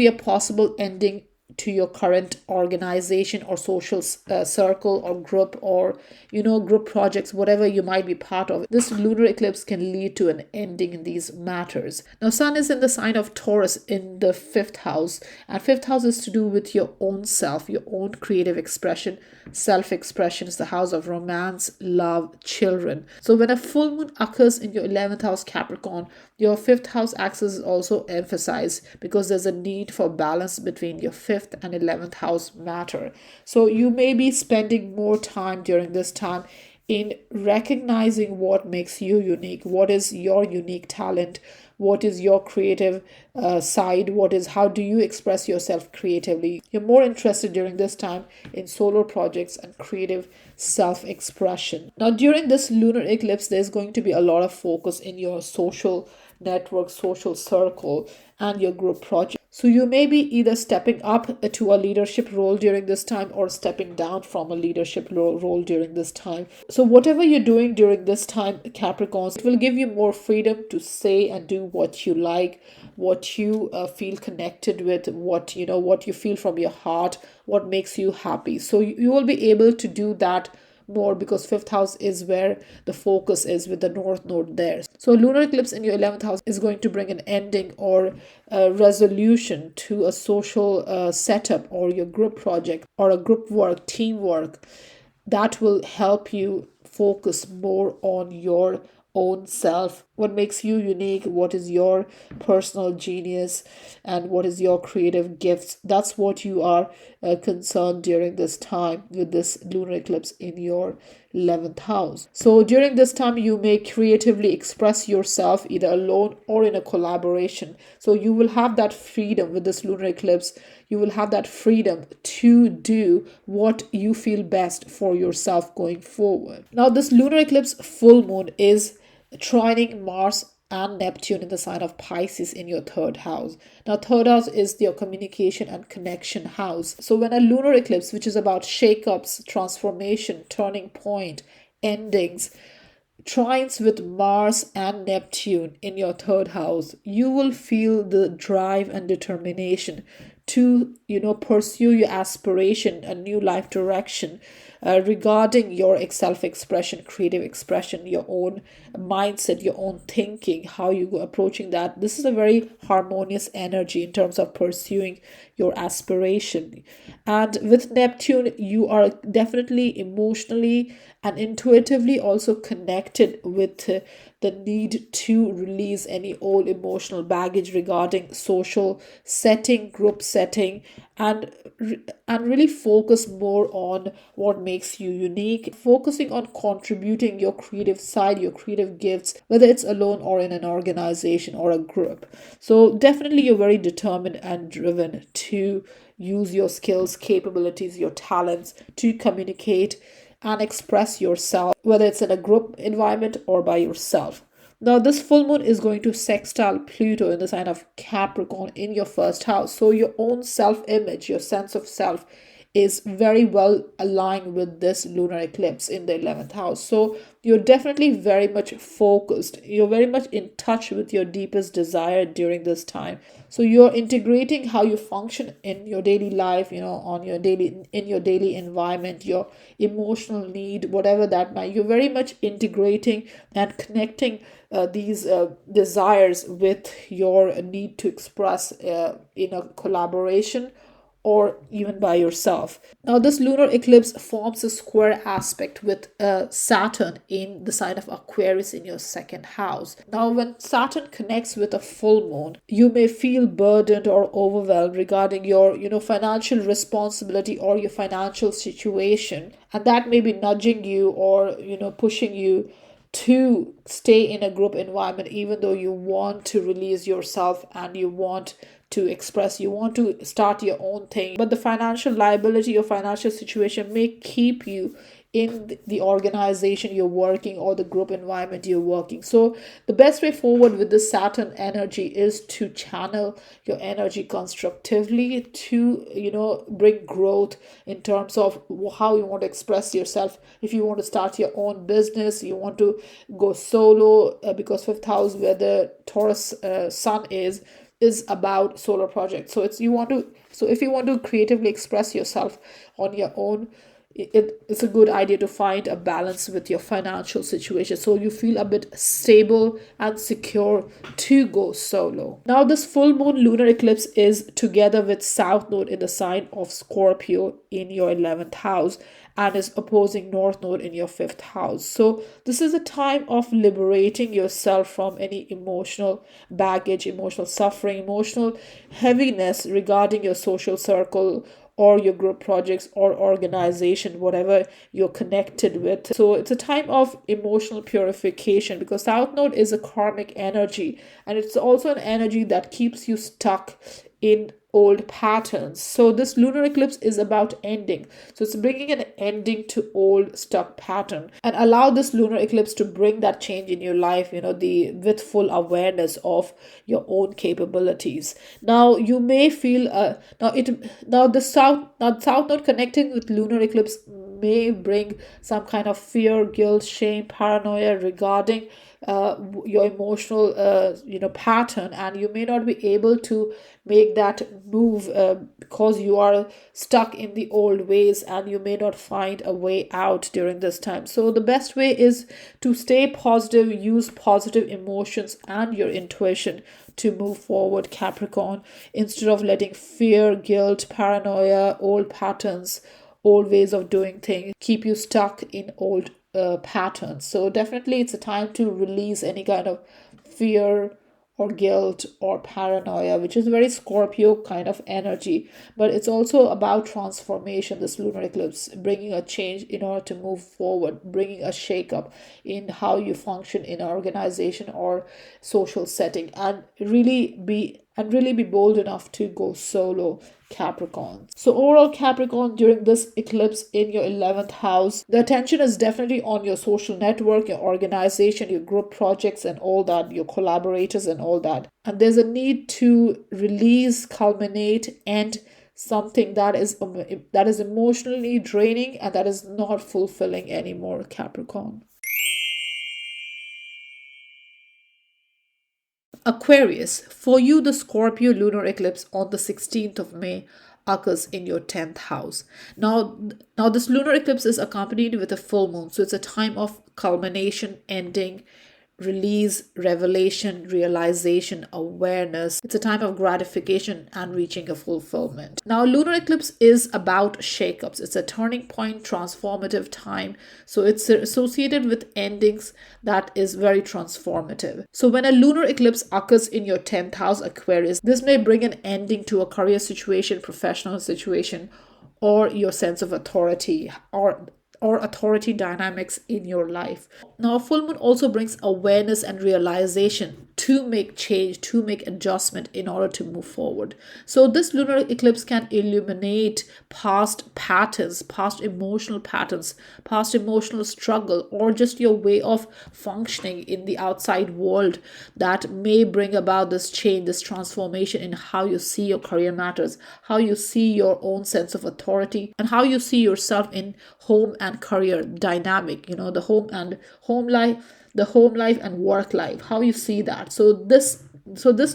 a possible ending to your current organization or social circle or group, or group projects, whatever you might be part of. This lunar eclipse can lead to an ending in these matters. Now, Sun is in the sign of Taurus in the 5th house, and 5th house is to do with your own self, your own creative expression. Self-expression is the house of romance, love, children. So when a full moon occurs in your 11th house, Capricorn, your 5th house axis is also emphasized, because there's a need for balance between your 5th and 11th house matter. So you may be spending more time during this time in recognizing what makes you unique, what is your unique talent, what is your creative side, how do you express yourself creatively. You're more interested during this time in solo projects and creative self-expression. Now, during this lunar eclipse, there's going to be a lot of focus in your social network, social circle, and your group project. So you may be either stepping up to a leadership role during this time, or stepping down from a leadership role during this time. So whatever you're doing during this time, Capricorns, it will give you more freedom to say and do what you like, what you feel connected with, what you feel from your heart, what makes you happy. So you will be able to do that more, because 5th house is where the focus is, with the north node there. So lunar eclipse in your 11th house is going to bring an ending or a resolution to a social setup, or your group project, or a group work, teamwork, that will help you focus more on your own self, what makes you unique, what is your personal genius, and what is your creative gifts. That's what you are concerned during this time with this lunar eclipse in your 11th house. So during this time, you may creatively express yourself either alone or in a collaboration. So you will have that freedom with this lunar eclipse. You will have that freedom to do what you feel best for yourself going forward. Now, this lunar eclipse full moon is trining Mars and Neptune in the sign of Pisces in your 3rd house. Now, 3rd house is your communication and connection house. So when a lunar eclipse, which is about shakeups, transformation, turning point, endings, trines with Mars and Neptune in your 3rd house, you will feel the drive and determination to pursue your aspiration, a new life direction, regarding your self-expression, creative expression, your own mindset, your own thinking, how you go approaching that. This is a very harmonious energy in terms of pursuing your aspiration. And with Neptune, you are definitely emotionally and intuitively also connected with the need to release any old emotional baggage regarding social setting, group setting, and really focus more on what makes you unique, focusing on contributing your creative side, your creative gifts, whether it's alone or in an organization or a group. So definitely you're very determined and driven to use your skills, capabilities, your talents to communicate and express yourself, whether it's in a group environment or by yourself. Now, this full moon is going to sextile Pluto in the sign of Capricorn in your first house. So, your own self image, your sense of self, is very well aligned with this lunar eclipse in the 11th house. So, you're definitely very much focused. You're very much in touch with your deepest desire during this time. So, you're integrating how you function in your daily life, on your daily, in your daily environment, your emotional need, whatever that might. You're very much integrating and connecting these desires with your need to express in a collaboration or even by yourself. Now, this lunar eclipse forms a square aspect with Saturn in the sign of Aquarius in your second house. Now, when Saturn connects with a full moon, you may feel burdened or overwhelmed regarding your, financial responsibility or your financial situation, and that may be nudging you or, pushing you to stay in a group environment even though you want to release yourself and you want to express, you want to start your own thing, but the financial liability or financial situation may keep you in the organization you're working or the group environment you're working. So the best way forward with the Saturn energy is to channel your energy constructively to bring growth in terms of how you want to express yourself. If you want to start your own business, you want to go solo, because fifth house where the Taurus sun is about solar projects. So if you want to creatively express yourself on your own, it's a good idea to find a balance with your financial situation so you feel a bit stable and secure to go solo. Now, this full moon lunar eclipse is together with South Node in the sign of Scorpio in your 11th house and is opposing North Node in your 5th house. So this is a time of liberating yourself from any emotional baggage, emotional suffering, emotional heaviness regarding your social circle or your group projects or organization, whatever you're connected with. So it's a time of emotional purification because South Node is a karmic energy and it's also an energy that keeps you stuck in old patterns. So this lunar eclipse is about ending. So it's bringing an ending to old stuck pattern and allow this lunar eclipse to bring that change in your life, the with full awareness of your own capabilities. Now you may feel South Node connecting with lunar eclipse may bring some kind of fear, guilt, shame, paranoia regarding your emotional pattern, and you may not be able to make that move because you are stuck in the old ways and you may not find a way out during this time. So the best way is to stay positive, use positive emotions and your intuition to move forward, Capricorn, instead of letting fear, guilt, paranoia, old patterns, old ways of doing things keep you stuck in old patterns. So definitely it's a time to release any kind of fear or guilt or paranoia, which is very Scorpio kind of energy. But it's also about transformation, this lunar eclipse, bringing a change in order to move forward, bringing a shake up in how you function in an organization or social setting, and really be bold enough to go solo, Capricorn. So overall, Capricorn, during this eclipse in your 11th house, the attention is definitely on your social network, your organization, your group projects and all that, your collaborators and all that. And there's a need to release, culminate, and something that is emotionally draining and that is not fulfilling anymore, Capricorn. Aquarius, for you, the Scorpio lunar eclipse on the 16th of May occurs in your 10th house. Now this lunar eclipse is accompanied with a full moon, so it's a time of culmination, ending, release, revelation, realization, awareness. It's a time of gratification and reaching a fulfillment. Now, lunar eclipse is about shakeups. It's a turning point, transformative time. So it's associated with endings that is very transformative. So when a lunar eclipse occurs in your 10th house, Aquarius, this may bring an ending to a career situation, professional situation, or your sense of authority or authority dynamics in your life. Now, a full moon also brings awareness and realization to make change, to make adjustment in order to move forward. So this lunar eclipse can illuminate past patterns, past emotional patterns, past emotional struggle, or just your way of functioning in the outside world that may bring about this change, this transformation in how you see your career matters, how you see your own sense of authority, and how you see yourself in home and career dynamic, the home life and work life, how you see that. So this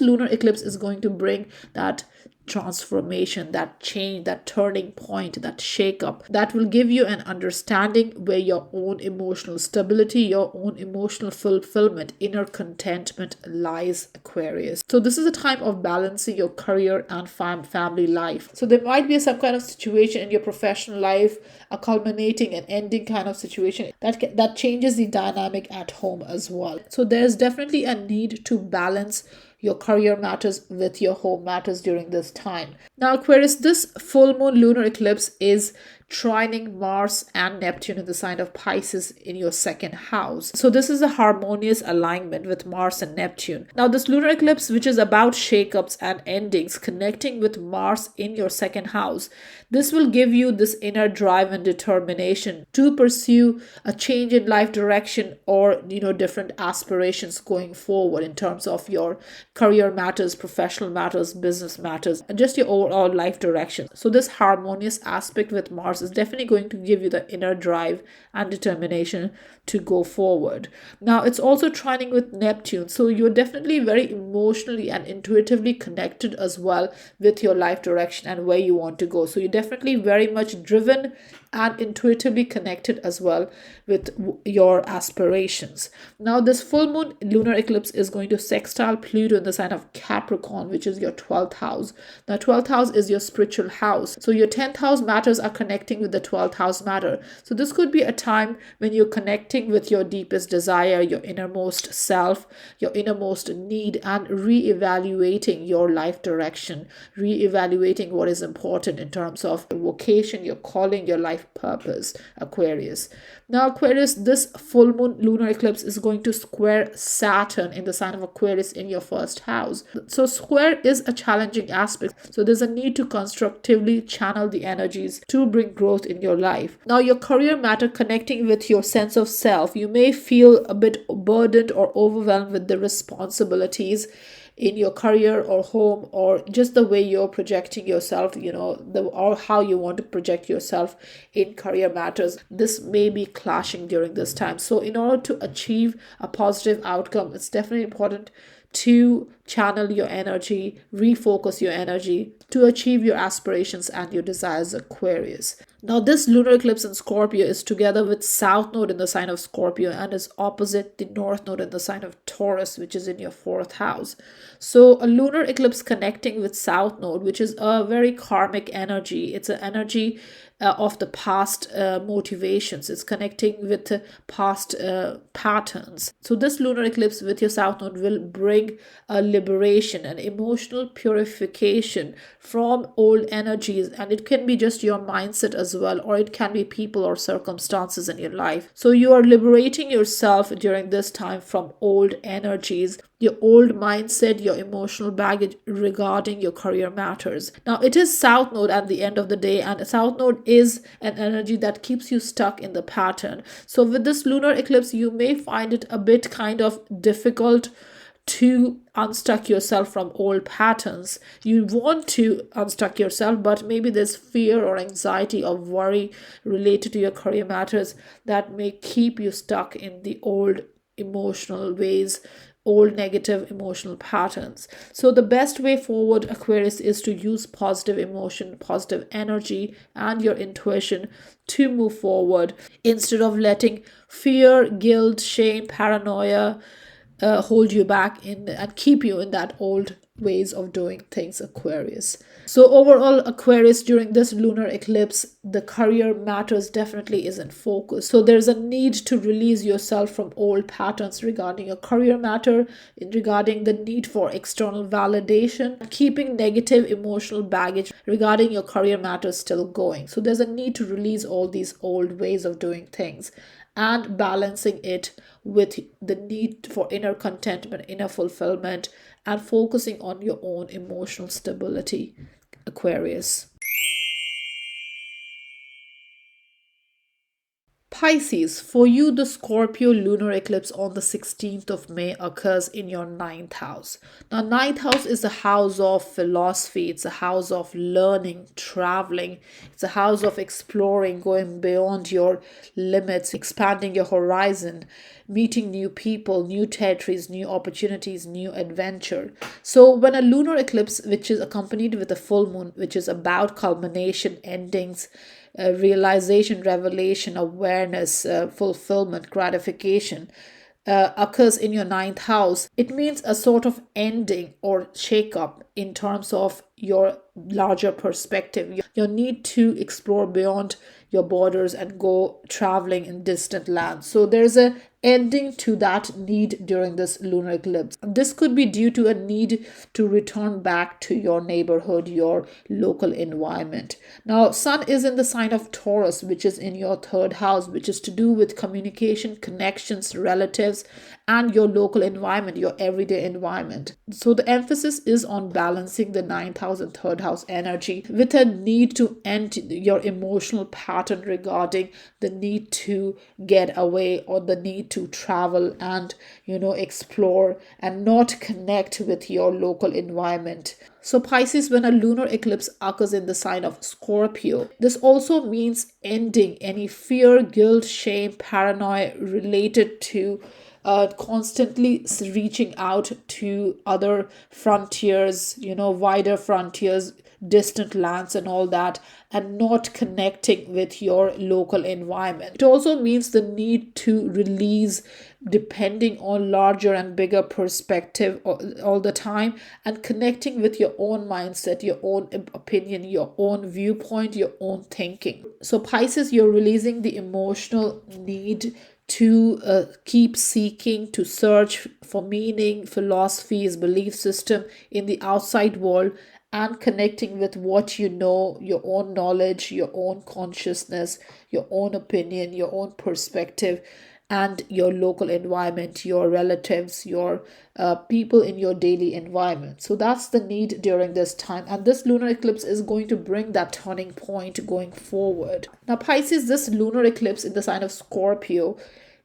lunar eclipse is going to bring that transformation, that change, that turning point, that shake up that will give you an understanding where your own emotional stability, your own emotional fulfillment, inner contentment lies, Aquarius. So this is a time of balancing your career and family life. So there might be some kind of situation in your professional life, a culminating and ending kind of situation that changes the dynamic at home as well. So there's definitely a need to balance your career matters with your home matters during this time. Now, Aquarius, this full moon lunar eclipse is trining Mars and Neptune in the sign of Pisces in your second house. So this is a harmonious alignment with Mars and Neptune. Now, this lunar eclipse, which is about shakeups and endings, connecting with Mars in your second house, this will give you this inner drive and determination to pursue a change in life direction or, different aspirations going forward in terms of your career matters, professional matters, business matters, and just your overall life direction. So this harmonious aspect with Mars is definitely going to give you the inner drive and determination to go forward. Now, it's also trining with Neptune, so you're definitely very emotionally and intuitively connected as well with your life direction and where you want to go. So you're definitely very much driven and intuitively connected as well with your aspirations. Now, this full moon lunar eclipse is going to sextile Pluto in the sign of Capricorn, which is your 12th house. Now, 12th house is your spiritual house. So your 10th house matters are connecting with the 12th house matter. So this could be a time when you're connecting with your deepest desire, your innermost self, your innermost need, and re-evaluating your life direction, re-evaluating what is important in terms of your vocation, your calling, your life purpose, Aquarius. Now, Aquarius, this full moon lunar eclipse is going to square Saturn in the sign of Aquarius in your first house. So square is a challenging aspect. So there's a need to constructively channel the energies to bring growth in your life. Now, your career matter connecting with your sense of self. You may feel a bit burdened or overwhelmed with the responsibilities in your career or home, or just the way you're projecting yourself, or how you want to project yourself in career matters. This may be clashing during this time. So in order to achieve a positive outcome, it's definitely important to channel your energy, refocus your energy to achieve your aspirations and your desires, Aquarius. Now, this lunar eclipse in Scorpio is together with South Node in the sign of Scorpio and is opposite the North Node in the sign of Taurus, which is in your 4th house. So a lunar eclipse connecting with South Node, which is a very karmic energy. It's an energy of the past motivations. It's connecting with past patterns. So this lunar eclipse with your South Node will bring a liberation, an emotional purification from old energies, and it can be just your mindset as well, or it can be people or circumstances in your life. So you are liberating yourself during this time from old energies, your old mindset, your emotional baggage regarding your career matters. Now, it is South Node at the end of the day, and South Node is an energy that keeps you stuck in the pattern. So with this lunar eclipse, you may find it a bit kind of difficult to unstuck yourself from old patterns. You want to unstuck yourself, but maybe there's fear or anxiety or worry related to your career matters that may keep you stuck in the old emotional ways, old negative emotional patterns. So the best way forward, Aquarius, is to use positive emotion, positive energy, and your intuition to move forward instead of letting fear, guilt, shame, paranoia, hold you back in and keep you in that old ways of doing things, Aquarius. So overall, Aquarius, during this lunar eclipse, the career matters definitely is in focus. So there's a need to release yourself from old patterns regarding your career matter, regarding the need for external validation, keeping negative emotional baggage regarding your career matters still going. So there's a need to release all these old ways of doing things and balancing it with the need for inner contentment, inner fulfillment, and focusing on your own emotional stability, Aquarius. Pisces, for you, the Scorpio lunar eclipse on the 16th of May occurs in your ninth house. Now, ninth house is a house of philosophy. It's a house of learning, traveling. It's a house of exploring, going beyond your limits, expanding your horizon, meeting new people, new territories, new opportunities, new adventure. So when a lunar eclipse, which is accompanied with a full moon, which is about culmination, endings, realization, revelation, awareness, fulfillment, gratification, occurs in your ninth house, it means a sort of ending or shake-up in terms of your larger perspective, your need to explore beyond your borders and go traveling in distant lands. So there's a ending to that need during this lunar eclipse. This could be due to a need to return back to your neighborhood, your local environment. Now, Sun is in the sign of Taurus, which is in your third house, which is to do with communication, connections, relatives, and your local environment, your everyday environment. So the emphasis is on balancing the ninth house and third house energy with a need to end your emotional pattern regarding the need to get away or the need to travel and explore and not connect with your local environment. So Pisces, when a lunar eclipse occurs in the sign of Scorpio, this also means ending any fear, guilt, shame, paranoia related to constantly reaching out to other frontiers, wider frontiers, distant lands and all that, and not connecting with your local environment. It also means the need to release depending on larger and bigger perspective all the time, and connecting with your own mindset, your own opinion, your own viewpoint, your own thinking. So Pisces, you're releasing the emotional need to keep seeking, to search for meaning, philosophies, belief system in the outside world, and connecting with what you know, your own knowledge, your own consciousness, your own opinion, your own perspective, and your local environment, your relatives, your people in your daily environment. So that's the need during this time. And this lunar eclipse is going to bring that turning point going forward. Now, Pisces, this lunar eclipse in the sign of Scorpio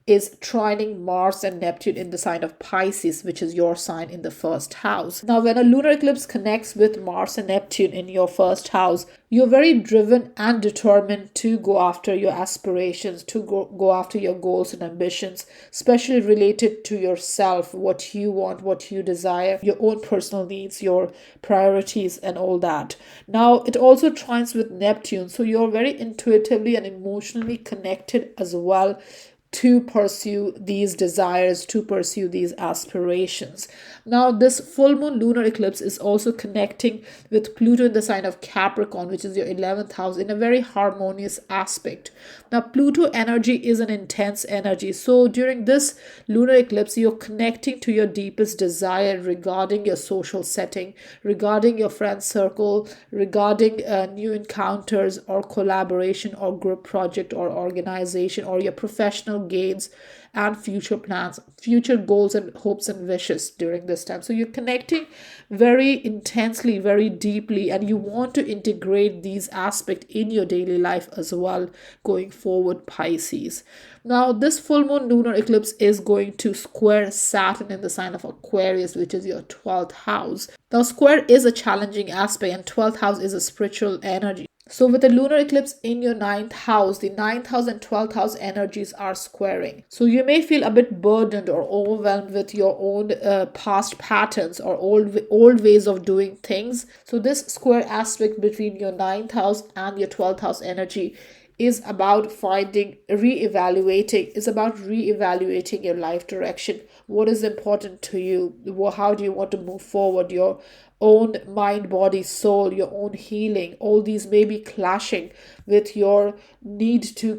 is trining Mars and Neptune in the sign of Pisces, which is your sign in the first house. Now, when a lunar eclipse connects with Mars and Neptune in your first house, you're very driven and determined to go after your aspirations, to go after your goals and ambitions, especially related to yourself, what you want, what you desire, your own personal needs, your priorities, and all that. Now, it also trines with Neptune, so you're very intuitively and emotionally connected as well to pursue these desires, to pursue these aspirations. Now, this full moon lunar eclipse is also connecting with Pluto in the sign of Capricorn, which is your 11th house, in a very harmonious aspect. Now, Pluto energy is an intense energy. So during this lunar eclipse, you're connecting to your deepest desire regarding your social setting, regarding your friend circle, regarding new encounters or collaboration or group project or organization, or your professional gains and future plans, future goals and hopes and wishes during this time. So you're connecting very intensely, very deeply, and you want to integrate these aspects in your daily life as well going forward, Pisces. Now, this full moon lunar eclipse is going to square Saturn in the sign of Aquarius, which is your 12th house. Now, square is a challenging aspect, and 12th house is a spiritual energy. So with the lunar eclipse in your 9th house, the 9th house and 12th house energies are squaring. So you may feel a bit burdened or overwhelmed with your own past patterns or old ways of doing things. So this square aspect between your 9th house and your 12th house energy is about reevaluating your life direction. what is important to you, how do you want to move forward, your own mind, body, soul, your own healing. All these may be clashing with your need to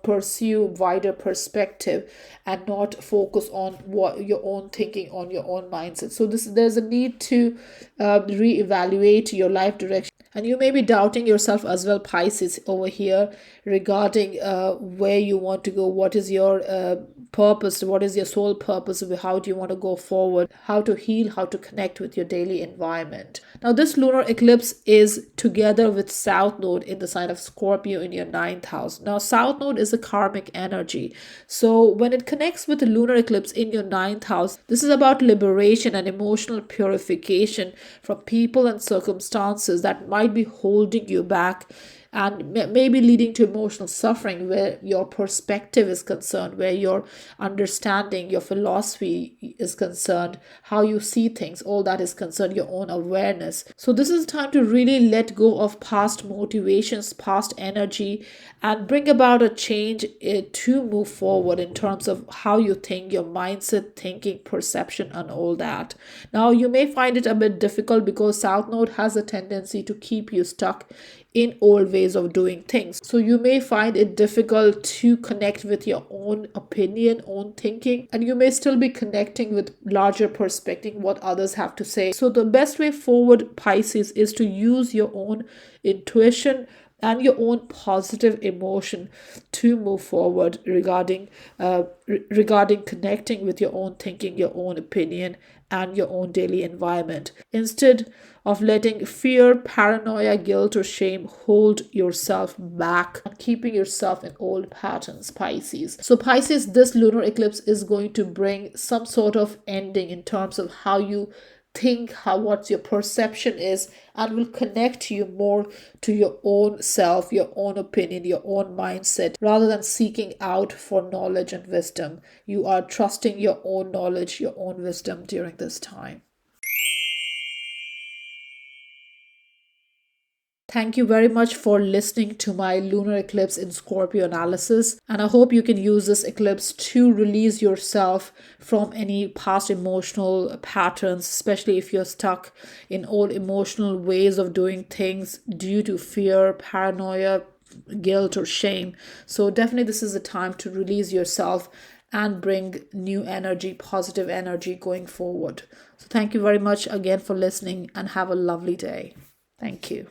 pursue wider perspective and not focus on what your own thinking, on your own mindset. So there's a need to reevaluate your life direction. And you may be doubting yourself as well, Pisces, over here regarding where you want to go, what is your purpose, what is your soul purpose, how do you want to go forward, how to heal, how to connect with your daily environment. Now, this lunar eclipse is together with South Node in the sign of Scorpio in your ninth house. Now, South Node is a karmic energy. So when it connects with the lunar eclipse in your ninth house, this is about liberation and emotional purification from people and circumstances that might be holding you back and maybe leading to emotional suffering, where your perspective is concerned, where your understanding, your philosophy is concerned, how you see things, all that is concerned, your own awareness. So this is time to really let go of past motivations, past energy, and bring about a change to move forward in terms of how you think, your mindset, thinking, perception, and all that. Now, you may find it a bit difficult because South Node has a tendency to keep you stuck in old ways of doing things. So you may find it difficult to connect with your own opinion, own thinking, and you may still be connecting with larger perspective, what others have to say. So the best way forward, Pisces, is to use your own intuition and your own positive emotion to move forward regarding connecting with your own thinking, your own opinion, and your own daily environment, instead of letting fear, paranoia, guilt, or shame hold yourself back and keeping yourself in old patterns, Pisces. So Pisces, this lunar eclipse is going to bring some sort of ending in terms of how you think, what your perception is, and will connect you more to your own self, your own opinion, your own mindset, rather than seeking out for knowledge and wisdom. You are trusting your own knowledge, your own wisdom during this time. Thank you very much for listening to my lunar eclipse in Scorpio analysis. And I hope you can use this eclipse to release yourself from any past emotional patterns, especially if you're stuck in old emotional ways of doing things due to fear, paranoia, guilt, or shame. So definitely this is a time to release yourself and bring new energy, positive energy going forward. So thank you very much again for listening and have a lovely day. Thank you.